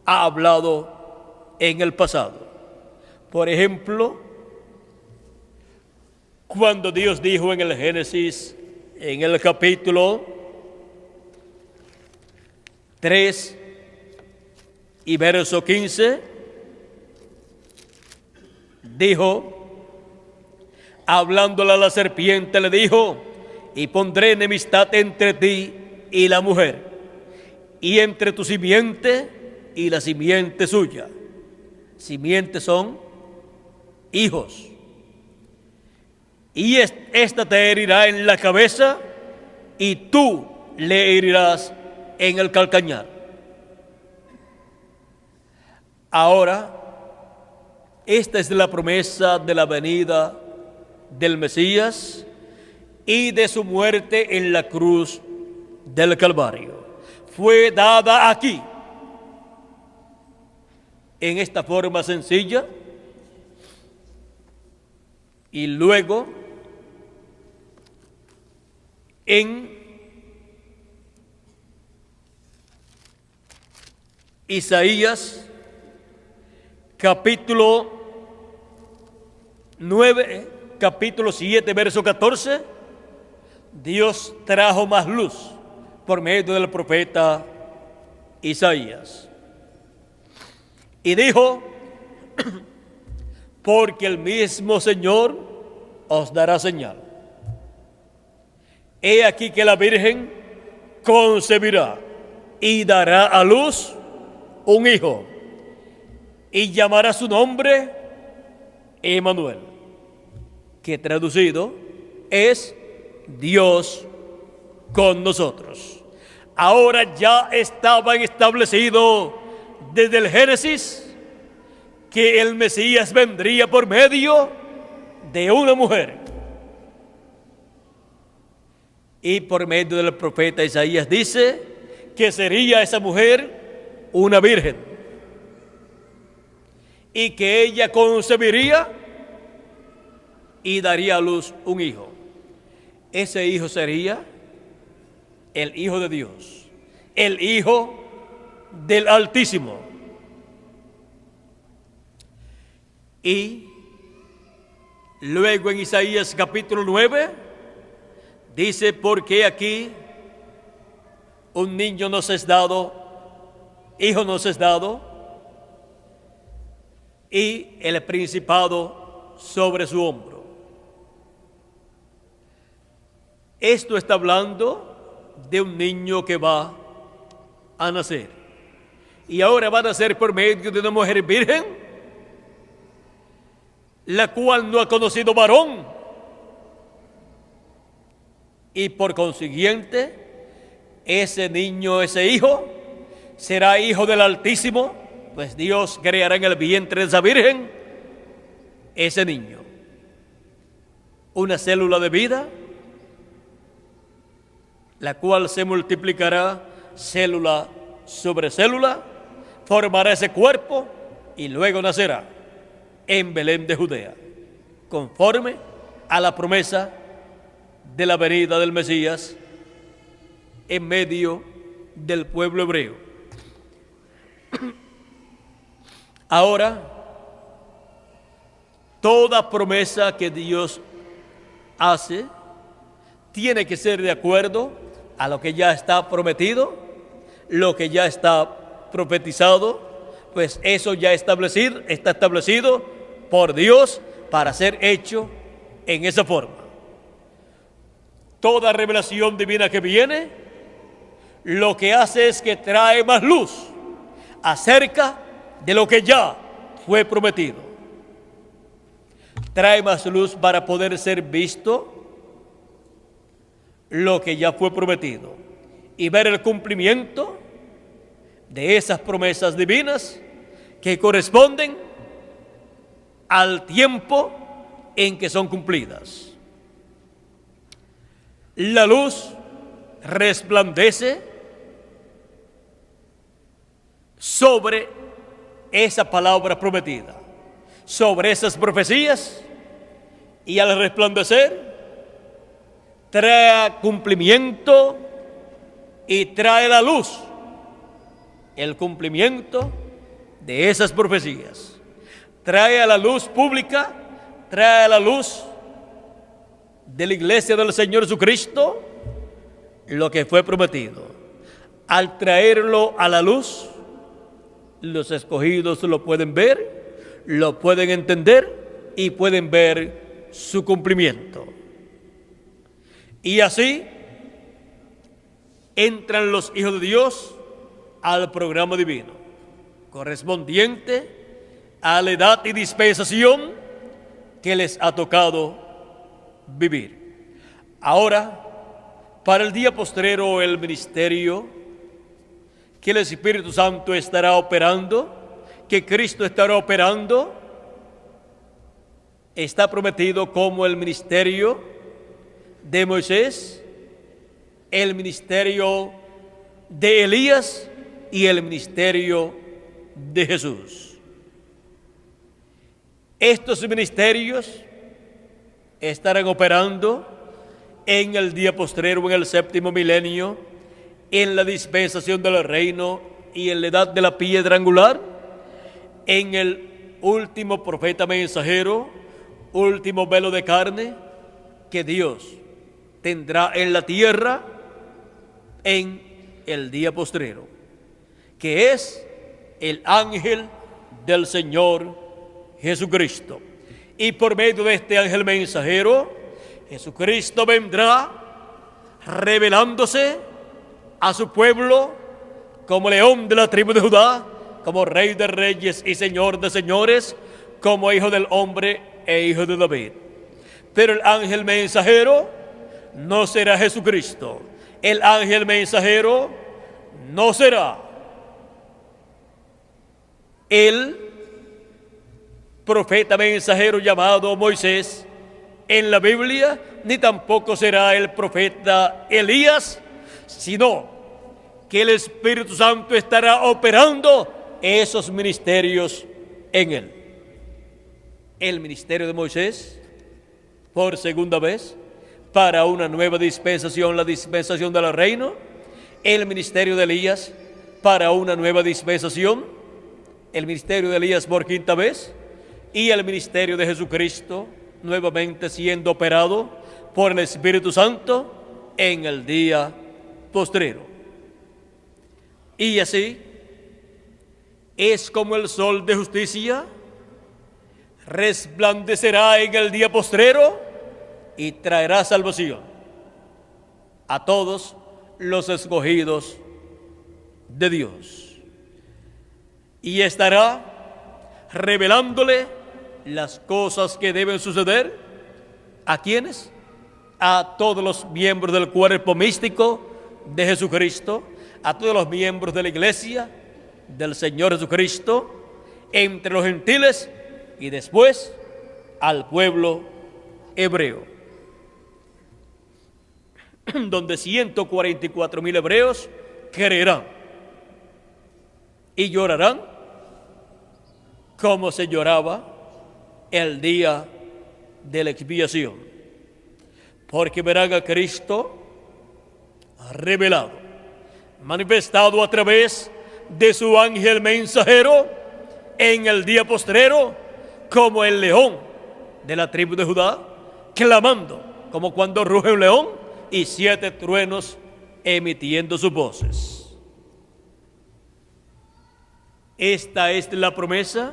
ha hablado en el pasado. Por ejemplo, cuando Dios dijo en el Génesis, en el capítulo 3 y verso 15, dijo, hablándole a la serpiente, le dijo, y pondré enemistad entre ti y la mujer, y entre tu simiente y la simiente suya. Simientes son hijos. Y esta te herirá en la cabeza, y tú le herirás en el calcañar. Ahora, esta es la promesa de la venida del Mesías y de su muerte en la cruz del Calvario. Fue dada aquí, en esta forma sencilla, y luego en Isaías capítulo 9, capítulo 7, verso 14, Dios trajo más luz por medio del profeta Isaías. Y dijo, porque el mismo Señor os dará señal. He aquí que la Virgen concebirá y dará a luz un hijo, y llamará su nombre Emmanuel, que traducido es Dios con nosotros. Ahora ya estaba establecido desde el Génesis que el Mesías vendría por medio de una mujer. Y por medio del profeta Isaías dice que sería esa mujer una virgen, y que ella concebiría y daría a luz un hijo. ese hijo sería el Hijo de Dios, el Hijo del Altísimo. Y luego en Isaías capítulo 9 dice: porque aquí un niño nos es dado, hijo nos es dado, y el principado sobre su hombro. Esto está hablando de un niño que va a nacer. Y ahora va a nacer por medio de una mujer virgen, la cual no ha conocido varón. Y por consiguiente, ese niño, ese hijo, será hijo del Altísimo, pues Dios creará en el vientre de esa virgen ese niño. Una célula de vida, la cual se multiplicará célula sobre célula, formará ese cuerpo y luego nacerá en Belén de Judea, conforme a la promesa de la venida del Mesías en medio del pueblo hebreo. Ahora, toda promesa que Dios hace tiene que ser de acuerdo a lo que ya está prometido, lo que ya está profetizado, pues eso ya está establecido por Dios para ser hecho en esa forma. Toda revelación divina que viene, lo que hace es que trae más luz acerca de lo que ya fue prometido. Trae más luz para poder ser visto lo que ya fue prometido y ver el cumplimiento de esas promesas divinas que corresponden al tiempo en que son cumplidas. La luz resplandece sobre esa palabra prometida, sobre esas profecías, y al resplandecer trae cumplimiento y trae la luz el cumplimiento de esas profecías. Trae a la luz pública, trae a la luz de la iglesia del Señor Jesucristo lo que fue prometido. Al traerlo a la luz, los escogidos lo pueden ver, lo pueden entender y pueden ver su cumplimiento. Y así entran los hijos de Dios al programa divino, correspondiente a la edad y dispensación que les ha tocado vivir. Ahora, para el día postrero, el ministerio que el Espíritu Santo estará operando, que Cristo estará operando, está prometido como el ministerio de Moisés, el ministerio de Elías y el ministerio de Jesús. Estos ministerios estarán operando en el día postrero, en el séptimo milenio, en la dispensación del reino y en la edad de la piedra angular, en el último profeta mensajero, último velo de carne que Dios tendrá en la tierra en el día postrero, que es el ángel del Señor Jesucristo. Y por medio de este ángel mensajero, Jesucristo vendrá revelándose a su pueblo como león de la tribu de Judá, como rey de reyes y señor de señores, como hijo del hombre e hijo de David. Pero el ángel mensajero no será Jesucristo. El ángel mensajero no será el profeta mensajero llamado Moisés en la Biblia, ni tampoco será el profeta Elías, sino que el Espíritu Santo estará operando esos ministerios en él. El ministerio de Moisés, por segunda vez, para una nueva dispensación, la dispensación del reino, el ministerio de Elías para una nueva dispensación, el ministerio de Elías por quinta vez, y el ministerio de Jesucristo nuevamente siendo operado por el Espíritu Santo en el día postrero. Y así es como el sol de justicia resplandecerá en el día postrero y traerá salvación a todos los escogidos de Dios. Y estará revelándole las cosas que deben suceder. ¿A quiénes? A todos los miembros del cuerpo místico de Jesucristo, a todos los miembros de la iglesia del Señor Jesucristo, entre los gentiles y después al pueblo hebreo, donde 144,000 hebreos creerán y llorarán como se lloraba el día de la expiación, porque verán a Cristo revelado, manifestado a través de su ángel mensajero en el día postrero, como el león de la tribu de Judá, clamando como cuando ruge un león, y 7 truenos emitiendo sus voces. Esta es la promesa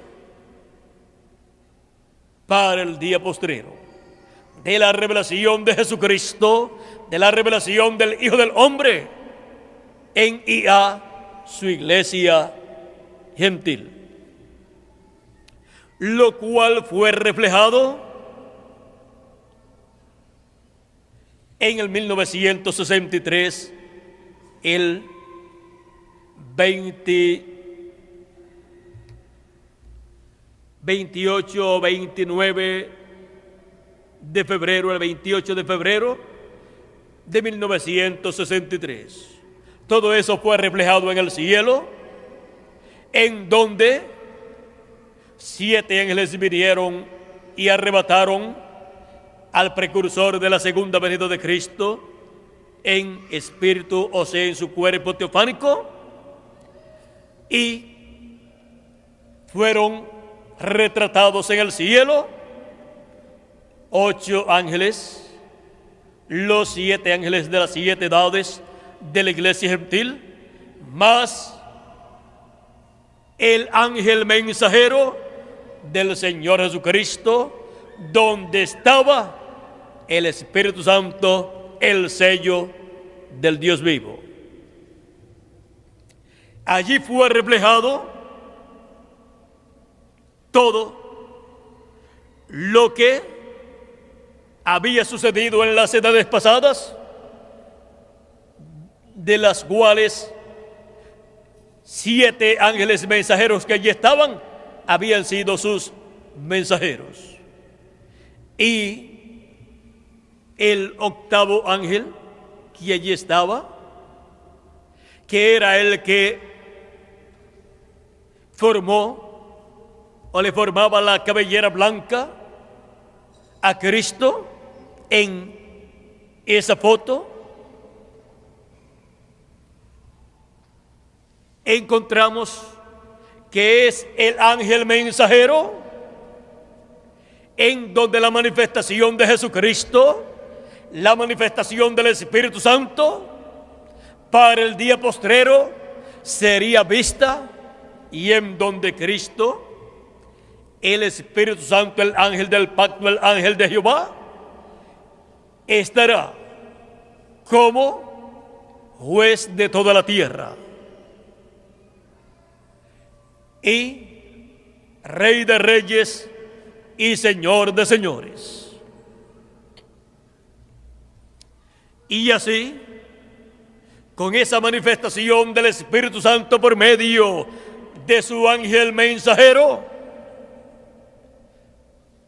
para el día postrero, de la revelación de Jesucristo, de la revelación del Hijo del Hombre en y a su iglesia gentil, lo cual fue reflejado en el 1963, el 28 o 29 de febrero, el 28 de febrero de 1963. Todo eso fue reflejado en el cielo, en donde 7 ángeles vinieron y arrebataron al precursor de la segunda venida de Cristo en espíritu, o sea, en su cuerpo teofánico, y fueron retratados en el cielo 8 ángeles, los 7 ángeles de las 7 edades de la iglesia gentil, más el ángel mensajero del Señor Jesucristo, donde estaba el Espíritu Santo, el sello del Dios vivo. Allí fue reflejado todo lo que había sucedido en las edades pasadas, de las cuales 7 ángeles mensajeros que allí estaban habían sido sus mensajeros. Y el 8º ángel que allí estaba, que era el que formó o le formaba la cabellera blanca a Cristo en esa foto, encontramos que es el ángel mensajero, en donde la manifestación de Jesucristo, la manifestación del Espíritu Santo para el día postrero sería vista, y en donde Cristo, el Espíritu Santo, el ángel del pacto, el ángel de Jehová, estará como juez de toda la tierra y Rey de reyes y Señor de señores. Y así, con esa manifestación del Espíritu Santo por medio de su ángel mensajero,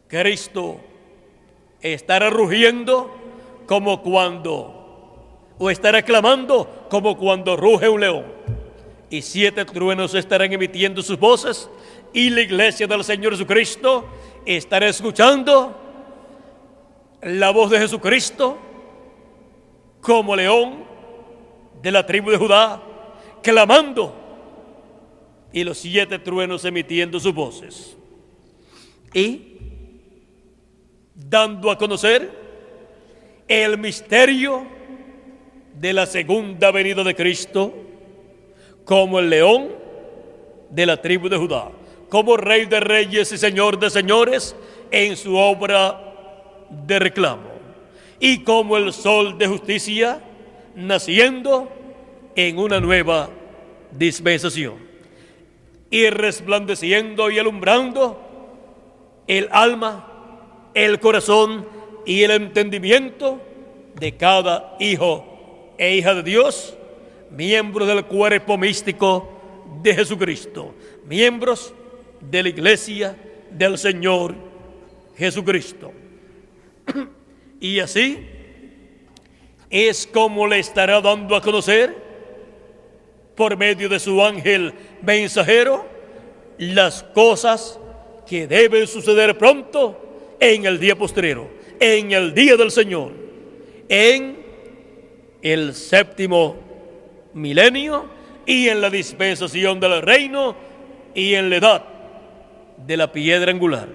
Cristo estará rugiendo como cuando, o estará clamando como cuando ruge un león, y 7 truenos estarán emitiendo sus voces, y la iglesia del Señor Jesucristo estará escuchando la voz de Jesucristo como león de la tribu de Judá, clamando, y los 7 truenos emitiendo sus voces, y dando a conocer el misterio de la segunda venida de Cristo como el león de la tribu de Judá, como Rey de reyes y Señor de señores en su obra de reclamo, y como el sol de justicia naciendo en una nueva dispensación, y resplandeciendo y alumbrando el alma, el corazón y el entendimiento de cada hijo e hija de Dios, miembros del cuerpo místico de Jesucristo, miembros de la iglesia del Señor Jesucristo. Y así es como le estará dando a conocer por medio de su ángel mensajero las cosas que deben suceder pronto en el día postrero, en el día del Señor, en el 7º milenio y en la dispensación del reino y en la edad de la piedra angular.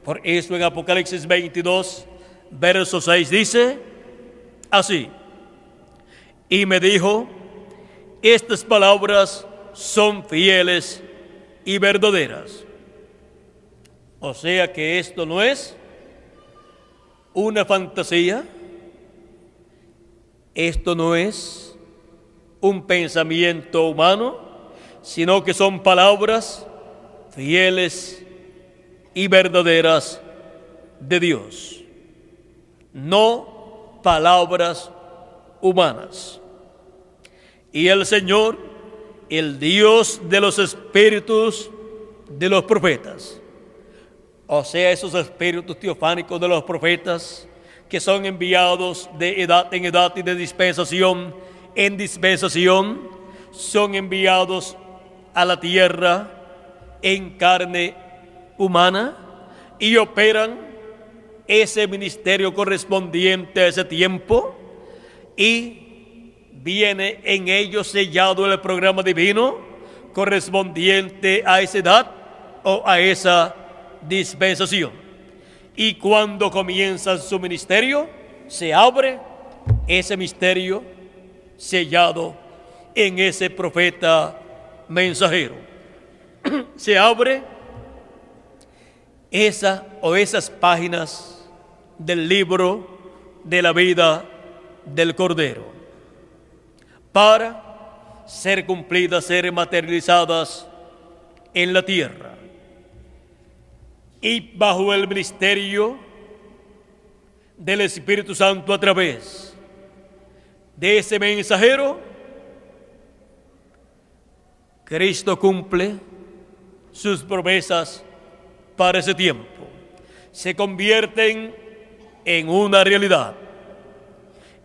Por eso en Apocalipsis 22, verso 6 dice así: y me dijo, estas palabras son fieles y verdaderas. O sea que esto no es una fantasía, esto no es un pensamiento humano, sino que son palabras fieles y verdaderas de Dios, no palabras humanas. Y el Señor, el Dios de los espíritus de los profetas, o sea, esos espíritus teofánicos de los profetas que son enviados de edad en edad y de dispensación en dispensación, son enviados a la tierra en carne humana y operan ese ministerio correspondiente a ese tiempo, y viene en ellos sellado el programa divino correspondiente a esa edad o a esa dispensación. Y cuando comienza su ministerio, se abre ese misterio sellado en ese profeta mensajero. Se abre esas páginas del libro de la vida del Cordero para ser cumplidas, ser materializadas en la tierra. Y bajo el ministerio del Espíritu Santo a través de ese mensajero, Cristo cumple sus promesas para ese tiempo. Se convierten en una realidad.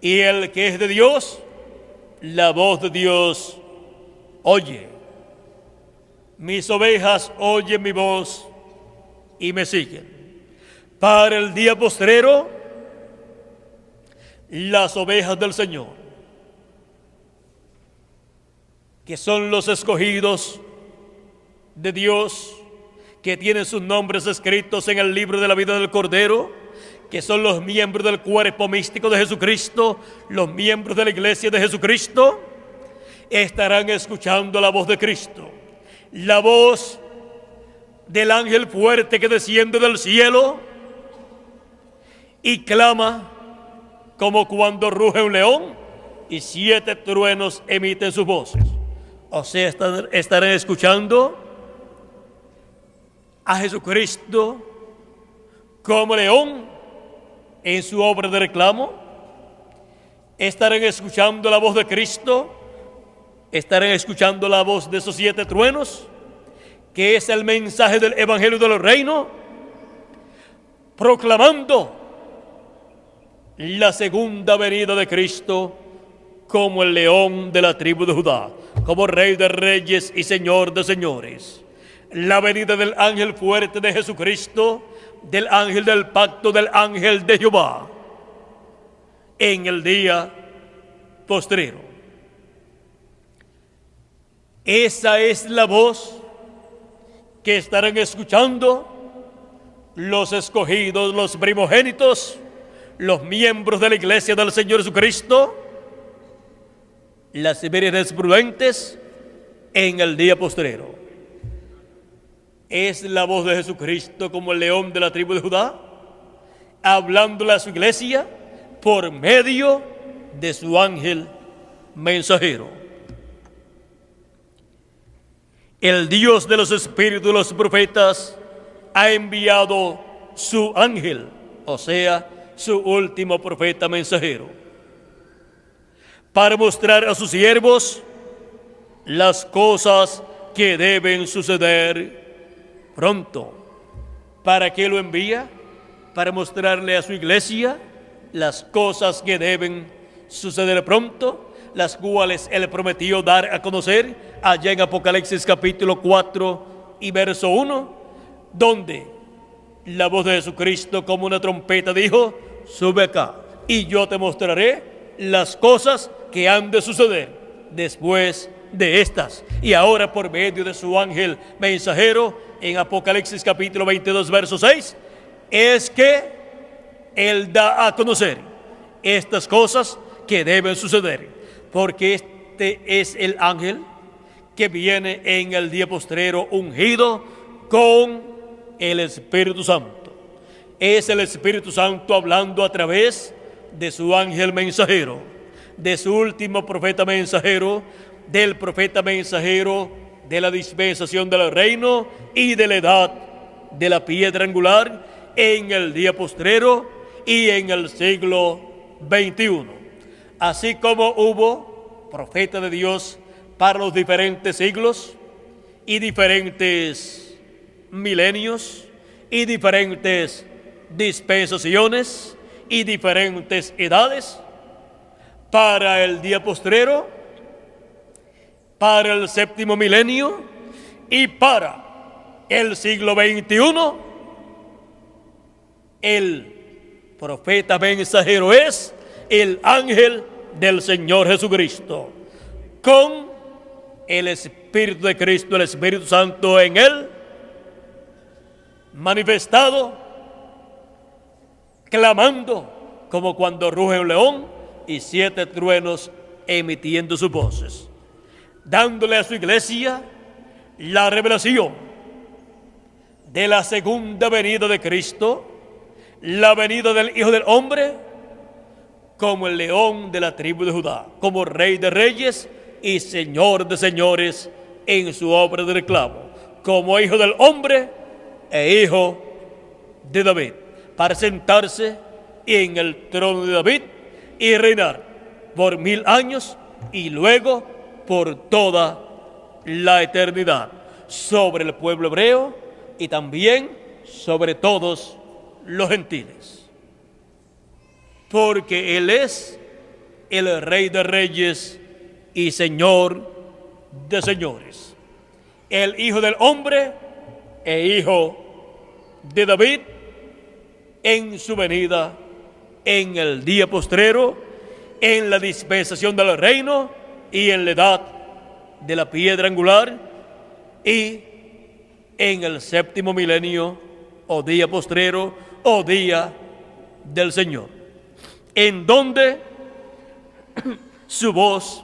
Y el que es de Dios, la voz de Dios oye. Mis ovejas oyen mi voz y me siguen. Para el día postrero, las ovejas del Señor, que son los escogidos de Dios, que tienen sus nombres escritos en el libro de la vida del Cordero, que son los miembros del cuerpo místico de Jesucristo, los miembros de la iglesia de Jesucristo, estarán escuchando la voz de Cristo, la voz del ángel fuerte que desciende del cielo y clama como cuando ruge un león y 7 truenos emiten sus voces. O sea, estarán escuchando a Jesucristo como león en su obra de reclamo. Estarán escuchando la voz de Cristo, estarán escuchando la voz de esos 7 truenos, que es el mensaje del Evangelio del Reino, proclamando la segunda venida de Cristo como el león de la tribu de Judá, como Rey de reyes y Señor de señores. La venida del ángel fuerte de Jesucristo, del ángel del pacto, del ángel de Jehová, en el día postrero. Esa es la voz que estarán escuchando los escogidos, los primogénitos, los miembros de la iglesia del Señor Jesucristo, las vírgenes prudentes en el día postrero. Es la voz de Jesucristo como el león de la tribu de Judá, hablándole a su iglesia por medio de su ángel mensajero. El Dios de los espíritus de los profetas ha enviado su ángel, o sea, su último profeta mensajero, para mostrar a sus siervos las cosas que deben suceder pronto. ¿Para qué lo envía? Para mostrarle a su iglesia las cosas que deben suceder pronto, las cuales Él prometió dar a conocer allá en Apocalipsis capítulo 4 y verso 1, donde la voz de Jesucristo como una trompeta dijo: sube acá y yo te mostraré las cosas que han de suceder después de estas. Y ahora, por medio de su ángel mensajero, en Apocalipsis capítulo 22 verso 6, es que Él da a conocer estas cosas que deben suceder, porque este es el ángel que viene en el día postrero ungido con el Espíritu Santo. Es el Espíritu Santo hablando a través de su ángel mensajero, de su último profeta mensajero, del profeta mensajero de la dispensación del reino y de la edad de la piedra angular en el día postrero y en el siglo XXI. Así como hubo profeta de Dios para los diferentes siglos y diferentes milenios y diferentes dispensaciones y diferentes edades, para el día postrero, para el séptimo milenio y para el siglo XXI, el profeta mensajero es el ángel del Señor Jesucristo, con el Espíritu de Cristo, el Espíritu Santo en él, manifestado, clamando como cuando ruge un león y 7 truenos emitiendo sus voces, dándole a su iglesia la revelación de la segunda venida de Cristo, la venida del Hijo del Hombre, como el león de la tribu de Judá, como Rey de reyes y Señor de señores en su obra de reclamo, como Hijo del Hombre e Hijo de David, para sentarse en el trono de David y reinar por 1000 años y luego por toda la eternidad sobre el pueblo hebreo y también sobre todos los gentiles, porque Él es el Rey de reyes y Señor de señores, el Hijo del Hombre e Hijo de David en su venida en el día postrero, en la dispensación del reino y en la edad de la piedra angular y en el séptimo milenio o día postrero o día del Señor, en donde su voz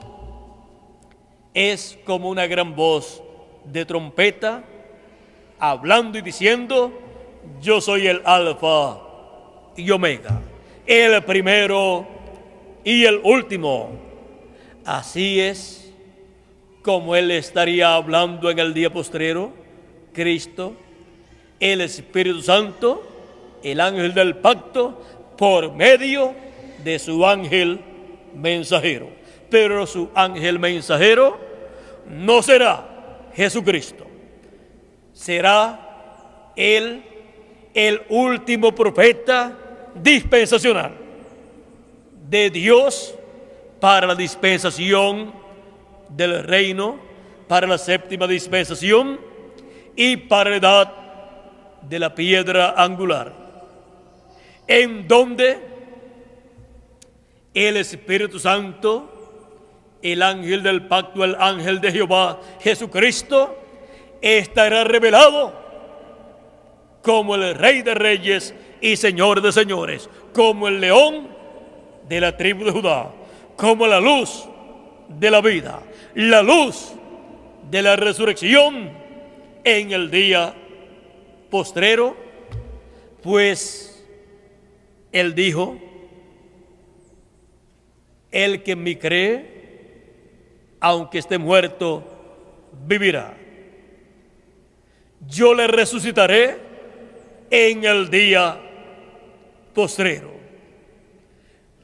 es como una gran voz de trompeta, hablando y diciendo: yo soy el Alfa y Omega, el primero y el último. Así es como Él estaría hablando en el día postrero, Cristo, el Espíritu Santo, el ángel del pacto, por medio de su ángel mensajero. Pero su ángel mensajero no será Jesucristo, será Él el último profeta dispensacional de Dios para la dispensación del reino, para la séptima dispensación y para la edad de la piedra angular, en donde el Espíritu Santo el ángel del pacto, el ángel de Jehová, Jesucristo, estará revelado como el Rey de Reyes y Señor de Señores, como el león de la tribu de Judá, como la luz de la vida, la luz de la resurrección en el día postrero. Pues Él dijo: el que en mí cree, aunque esté muerto, vivirá. Yo le resucitaré en el día postrero.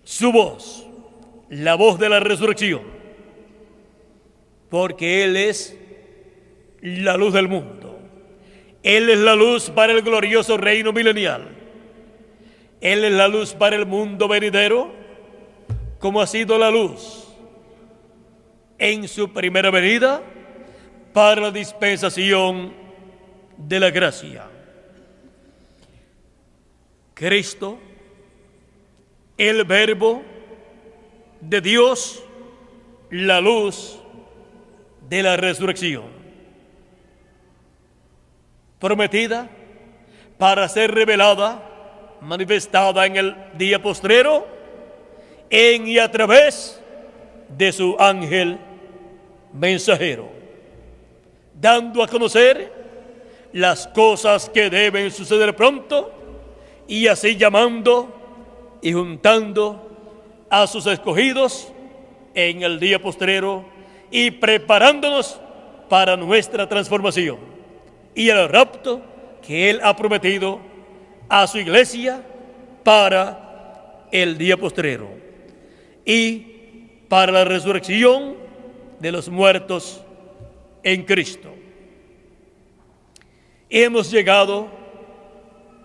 Su voz, la voz de la resurrección, porque Él es la luz del mundo. Él es la luz para el glorioso reino milenial. Él es la luz para el mundo venidero, como ha sido la luz en su primera venida para la dispensación de la gracia. Cristo, el Verbo de Dios, la luz de la resurrección, prometida para ser revelada, manifestada en el día postrero, en y a través de su ángel mensajero, dando a conocer las cosas que deben suceder pronto, y así llamando y juntando a sus escogidos en el día postrero y preparándonos para nuestra transformación y el rapto que Él ha prometido a su iglesia para el día postrero y para la resurrección de los muertos en Cristo. Hemos llegado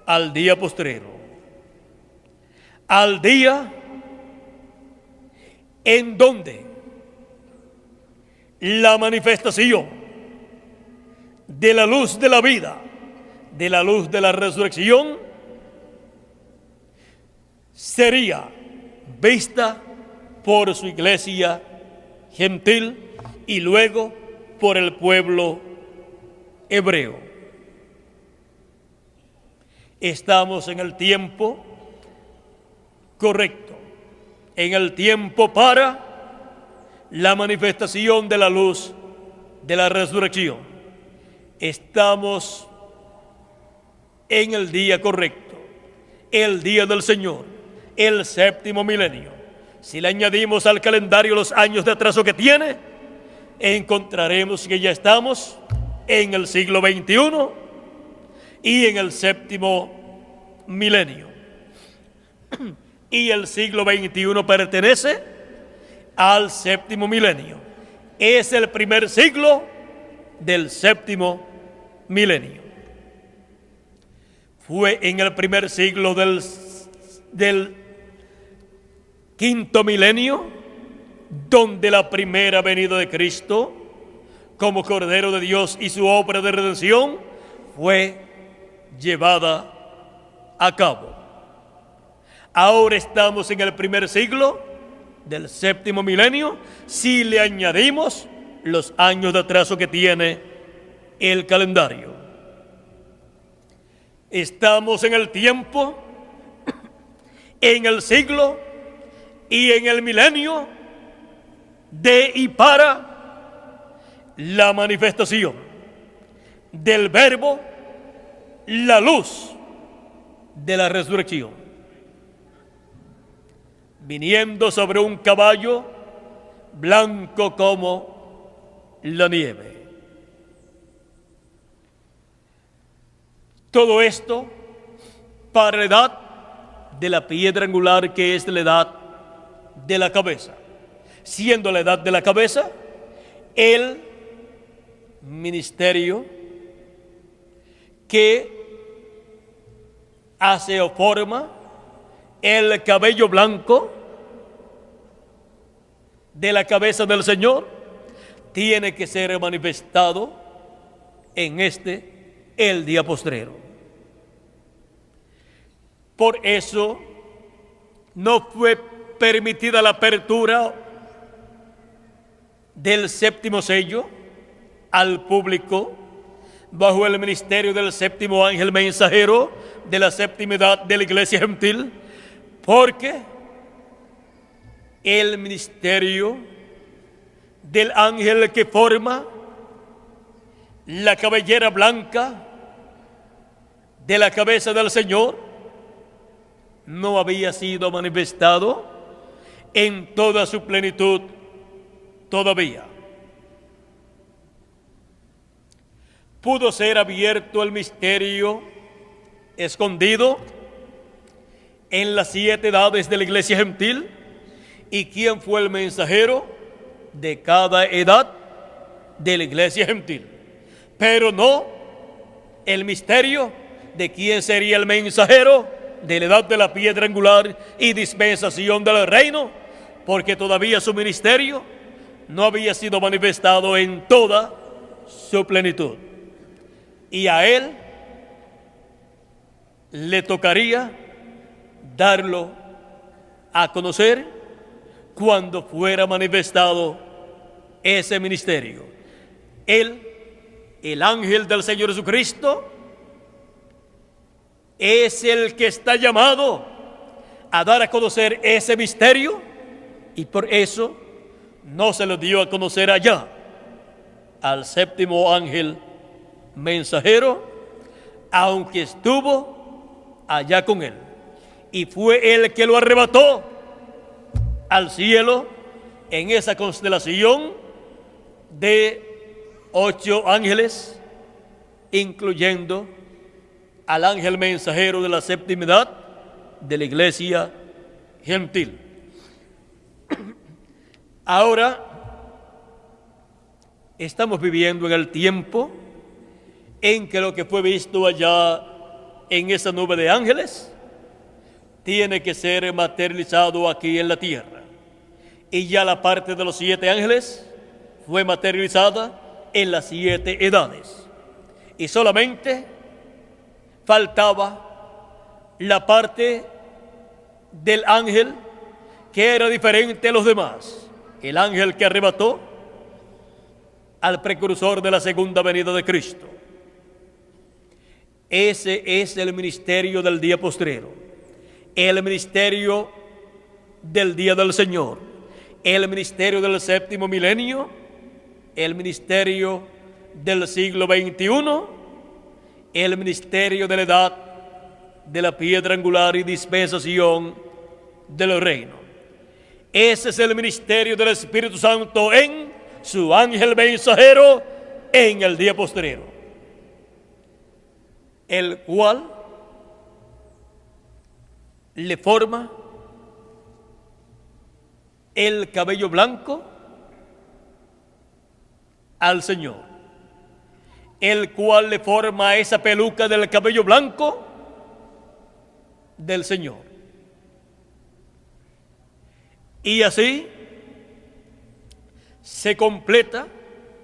al día postrero, al día en donde la manifestación de la luz de la vida, de la luz de la resurrección, sería vista por su iglesia gentil y luego por el pueblo hebreo. Estamos en el tiempo correcto, en el tiempo para la manifestación de la luz de la resurrección. Estamos en el día correcto, el día del Señor, el séptimo milenio. Si le añadimos al calendario los años de atraso que tiene, encontraremos que ya estamos en el siglo XXI y en el séptimo milenio. Y el siglo XXI pertenece al séptimo milenio. Es el primer siglo del séptimo milenio. Fue en el primer siglo del quinto milenio donde la primera venida de Cristo como Cordero de Dios y su obra de redención fue llevada a cabo. Ahora estamos en el primer siglo del séptimo milenio si le añadimos los años de atraso que tiene el calendario. Estamos en el tiempo, en el siglo y en el milenio de y para la manifestación del Verbo, la luz de la resurrección, viniendo sobre un caballo blanco como la nieve. Todo esto para la edad de la piedra angular, que es la edad de la cabeza. Siendo la edad de la cabeza, el ministerio que hace o forma el cabello blanco de la cabeza del Señor tiene que ser manifestado en el día postrero. Por eso no fue permitida la apertura del séptimo sello al público bajo el ministerio del séptimo ángel mensajero de la séptima edad de la iglesia gentil, porque el ministerio del ángel que forma la cabellera blanca de la cabeza del Señor no había sido manifestado en toda su plenitud todavía. Pudo ser abierto el misterio escondido en las 7 edades de la iglesia gentil. ¿Y quién fue el mensajero de cada edad de la iglesia gentil? Pero no el misterio de quién sería el mensajero de la edad de la piedra angular y dispensación del reino, porque todavía su ministerio no había sido manifestado en toda su plenitud. Y a él le tocaría darlo a conocer cuando fuera manifestado ese ministerio. Él, el ángel del Señor Jesucristo, es el que está llamado a dar a conocer ese misterio, y por eso no se lo dio a conocer allá al séptimo ángel mensajero, aunque estuvo allá con él, y fue él que lo arrebató al cielo en esa constelación de 8 ángeles, incluyendo al ángel mensajero de la séptima edad de la iglesia gentil. Ahora estamos viviendo en el tiempo en que lo que fue visto allá en esa nube de ángeles tiene que ser materializado aquí en la tierra. Y ya la parte de los 7 ángeles fue materializada en las 7 edades. Y solamente faltaba la parte del ángel que era diferente a los demás. El ángel que arrebató al precursor de la segunda venida de Cristo. Ese es el ministerio del día postrero, el ministerio del día del Señor, el ministerio del séptimo milenio, el ministerio del siglo XXI, el ministerio de la edad de la piedra angular y dispensación del reino. Ese es el ministerio del Espíritu Santo en su ángel mensajero en el día postrero, el cual le forma el cabello blanco al Señor, el cual le forma esa peluca del cabello blanco del Señor. Y así se completa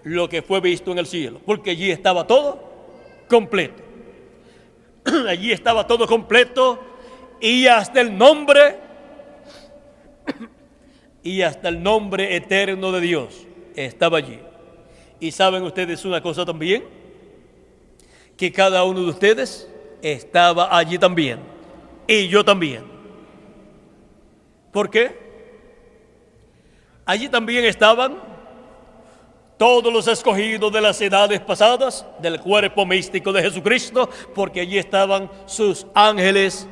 lo que fue visto en el cielo, porque allí estaba todo completo. Allí estaba todo completo, y hasta el nombre eterno de Dios estaba allí. Y saben ustedes una cosa también, que cada uno de ustedes estaba allí también, y yo también. ¿Por qué? Allí también estaban todos los escogidos de las edades pasadas del cuerpo místico de Jesucristo, porque allí estaban sus ángeles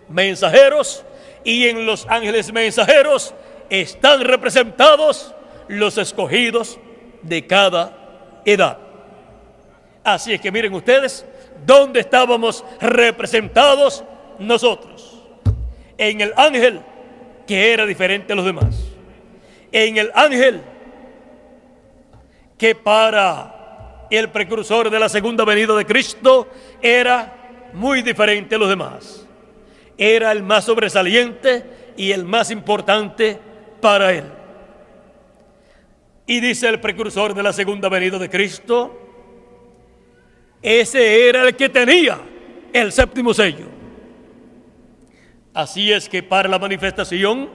mensajeros, y en los ángeles mensajeros están representados los escogidos de cada edad. Así es que miren ustedes dónde estábamos representados nosotros: en el ángel que era diferente a los demás, en el ángel que para el precursor de la segunda venida de Cristo era muy diferente a los demás. Era el más sobresaliente y el más importante para él. Y dice el precursor de la segunda venida de Cristo, ese era el que tenía el séptimo sello. Así es que para la manifestación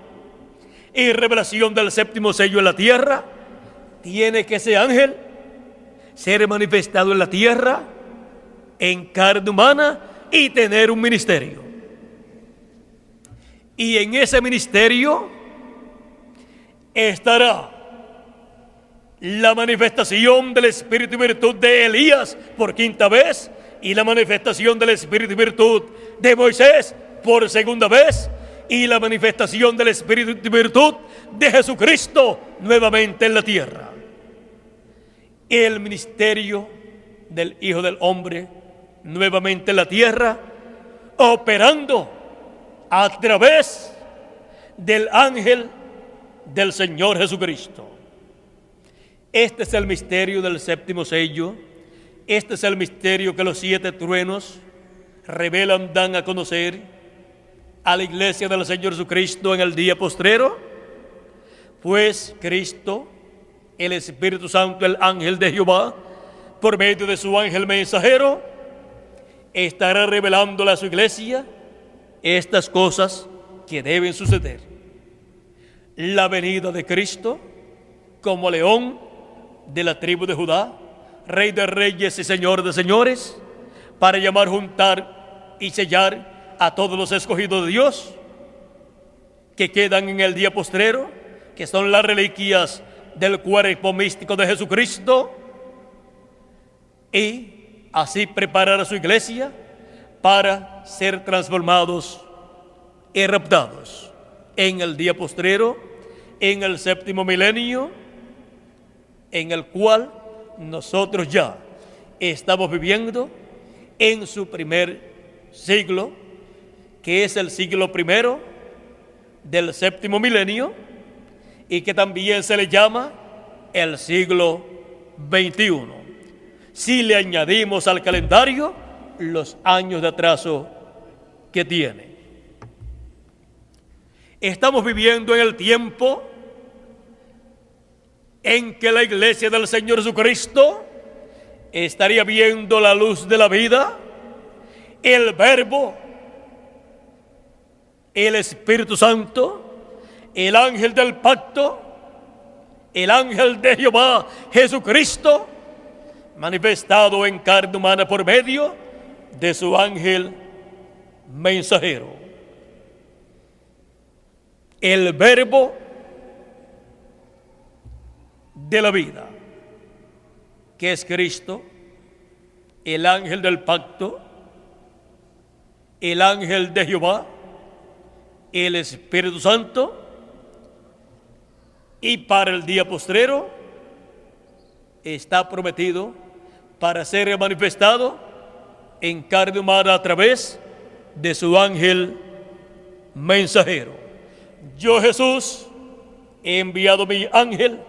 y revelación del séptimo sello en la tierra, tiene que ese ángel ser manifestado en la tierra, en carne humana, y tener un ministerio. Y en ese ministerio estará la manifestación del Espíritu y virtud de Elías por quinta vez, y la manifestación del Espíritu y virtud de Moisés por segunda vez, y la manifestación del Espíritu y virtud de Jesucristo nuevamente en la tierra. El ministerio del Hijo del Hombre nuevamente en la tierra, operando a través del ángel del Señor Jesucristo. Este es el misterio del séptimo sello. Este es el misterio que los 7 truenos revelan, dan a conocer a la iglesia del Señor Jesucristo en el día postrero. Pues Cristo, el Espíritu Santo, el ángel de Jehová, por medio de su ángel mensajero, estará revelándole a su iglesia estas cosas que deben suceder. La venida de Cristo como león de la tribu de Judá, Rey de reyes y Señor de señores, para llamar, juntar y sellar a todos los escogidos de Dios que quedan en el día postrero, que son las reliquias del cuerpo místico de Jesucristo, y así preparar a su iglesia para ser transformados y raptados en el día postrero, en el séptimo milenio, en el cual nosotros ya estamos viviendo en su primer siglo, que es el siglo primero del séptimo milenio, y que también se le llama el siglo XXI, si le añadimos al calendario los años de atraso que tiene. Estamos viviendo en el tiempo en que la iglesia del Señor Jesucristo estaría viendo la luz de la vida, el Verbo, el Espíritu Santo, el ángel del pacto, el ángel de Jehová, Jesucristo, manifestado en carne humana por medio de su ángel mensajero. El Verbo de la vida, que es Cristo, el ángel del pacto, el ángel de Jehová, el Espíritu Santo, y para el día postrero está prometido para ser manifestado en carne humana a través de su ángel mensajero. Yo, Jesús, he enviado mi ángel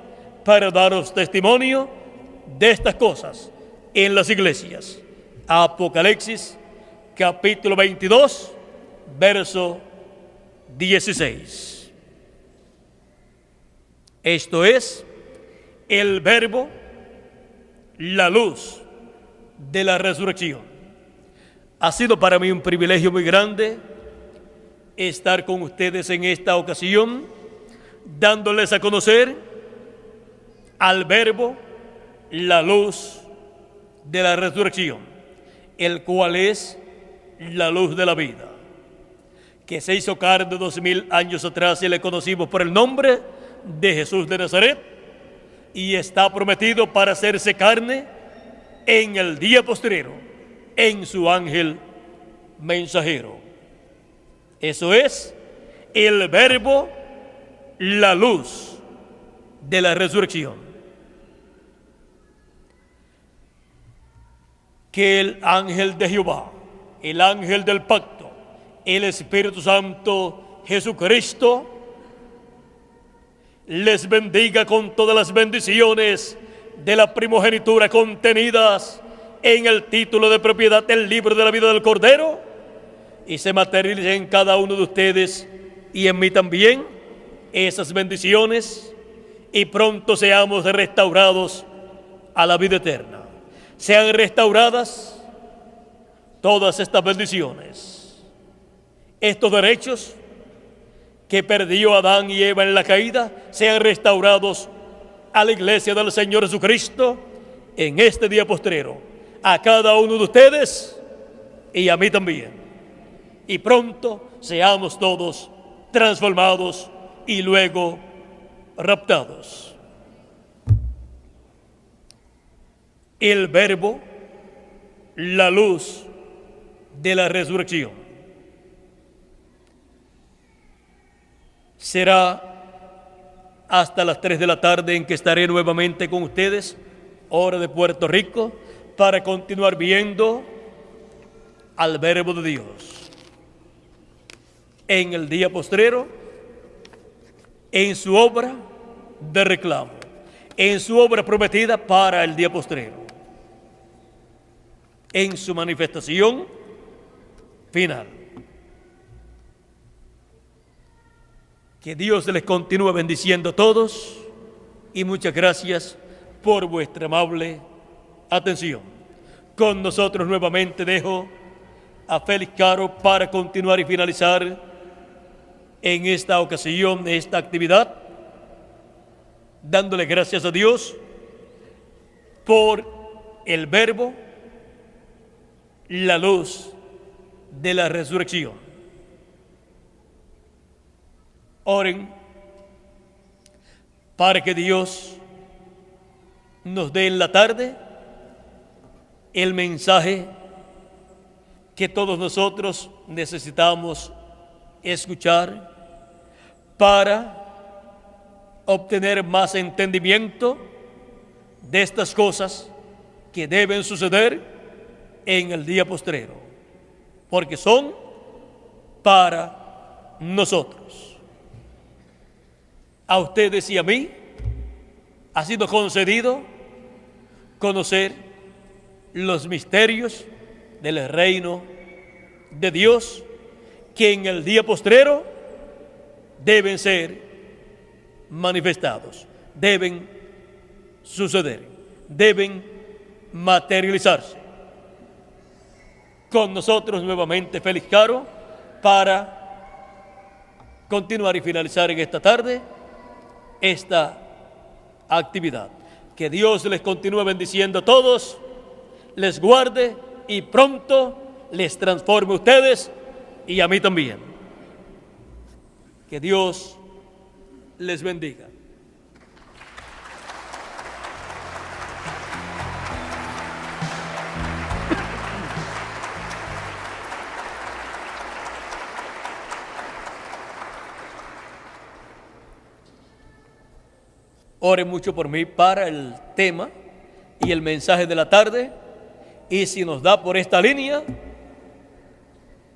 para daros testimonio de estas cosas en las iglesias. Apocalipsis, capítulo 22, verso 16. Esto es el Verbo, la luz de la resurrección. Ha sido para mí un privilegio muy grande estar con ustedes en esta ocasión, dándoles a conocer al Verbo, la luz de la resurrección, el cual es la luz de la vida, que se hizo carne 2000 años atrás y le conocimos por el nombre de Jesús de Nazaret, y está prometido para hacerse carne en el día postrero, en su ángel mensajero. Eso es el Verbo, la luz de la resurrección. Que el ángel de Jehová, el ángel del pacto, el Espíritu Santo, Jesucristo, les bendiga con todas las bendiciones de la primogenitura contenidas en el título de propiedad del libro de la vida del Cordero, y se materialicen en cada uno de ustedes y en mí también esas bendiciones, y pronto seamos restaurados a la vida eterna. Sean restauradas todas estas bendiciones, estos derechos que perdió Adán y Eva en la caída, sean restaurados a la iglesia del Señor Jesucristo en este día postrero, a cada uno de ustedes y a mí también. Y pronto seamos todos transformados y luego raptados. El Verbo, la luz de la resurrección. Será hasta las 3 de la tarde en que estaré nuevamente con ustedes, hora de Puerto Rico, para continuar viendo al Verbo de Dios. En el día postrero, en su obra de reclamo, en su obra prometida para el día postrero, en su manifestación final. Que Dios les continúe bendiciendo a todos y muchas gracias por vuestra amable atención. Con nosotros nuevamente dejo a Félix Caro para continuar y finalizar en esta ocasión, esta actividad, dándole gracias a Dios por el Verbo, la luz de la resurrección. Oren para que Dios nos dé en la tarde el mensaje que todos nosotros necesitamos escuchar para obtener más entendimiento de estas cosas que deben suceder en el día postrero, porque son para nosotros. A ustedes y a mí ha sido concedido conocer los misterios del reino de Dios, que en el día postrero deben ser manifestados, deben suceder, deben materializarse. Con nosotros nuevamente Félix Caro para continuar y finalizar en esta tarde esta actividad. Que Dios les continúe bendiciendo a todos, les guarde y pronto les transforme a ustedes y a mí también. Que Dios les bendiga. Oren mucho por mí para el tema y el mensaje de la tarde. Y si nos da por esta línea,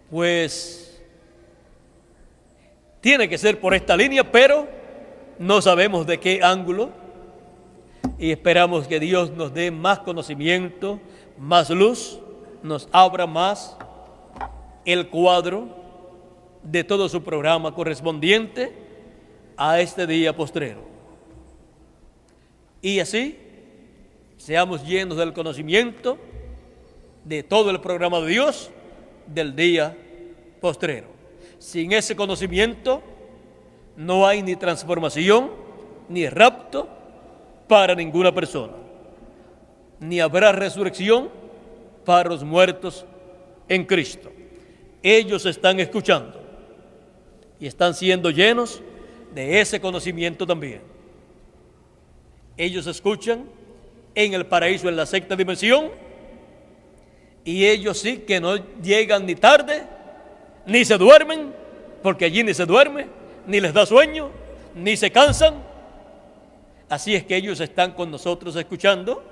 pues tiene que ser por esta línea, pero no sabemos de qué ángulo. Y esperamos que Dios nos dé más conocimiento, más luz, nos abra más el cuadro de todo su programa correspondiente a este día postrero. Y así seamos llenos del conocimiento de todo el programa de Dios del día postrero. Sin ese conocimiento no hay ni transformación ni rapto para ninguna persona, ni habrá resurrección para los muertos en Cristo. Ellos están escuchando y están siendo llenos de ese conocimiento también. Ellos escuchan en el paraíso, en la sexta dimensión, y ellos sí que no llegan ni tarde, ni se duermen, porque allí ni se duerme, ni les da sueño, ni se cansan. Así es que ellos están con nosotros escuchando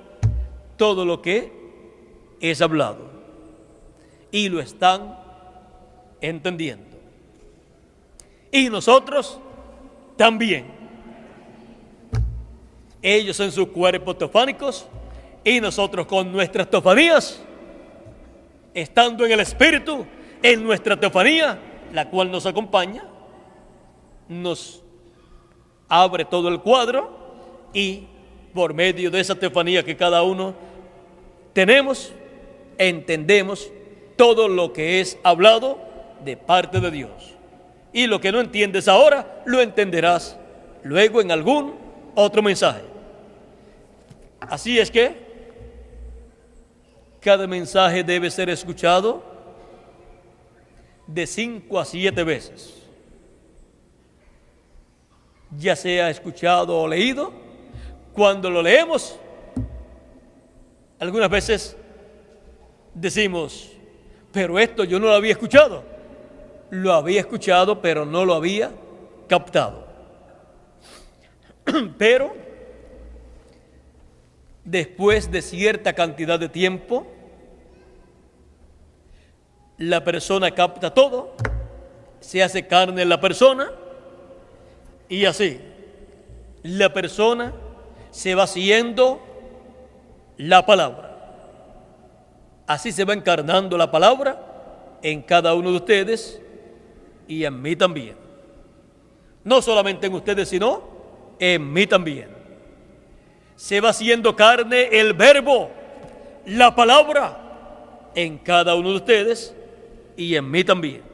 todo lo que es hablado y lo están entendiendo. Y nosotros también. Ellos en sus cuerpos teofánicos y nosotros con nuestras teofanías, estando en el Espíritu, en nuestra teofanía, la cual nos acompaña, nos abre todo el cuadro y por medio de esa teofanía que cada uno tenemos, entendemos todo lo que es hablado de parte de Dios. Y lo que no entiendes ahora, lo entenderás luego en algún otro mensaje. Así es que cada mensaje debe ser escuchado de 5 a 7 veces, ya sea escuchado o leído. Cuando lo leemos, algunas veces decimos, pero esto yo no lo había escuchado. Lo había escuchado, pero no lo había captado. Pero después de cierta cantidad de tiempo, la persona capta todo, se hace carne en la persona, y así la persona se va haciendo la palabra. Así se va encarnando la palabra en cada uno de ustedes y en mí también. No solamente en ustedes, sino en mí también. Se va haciendo carne el verbo, la palabra, en cada uno de ustedes y en mí también.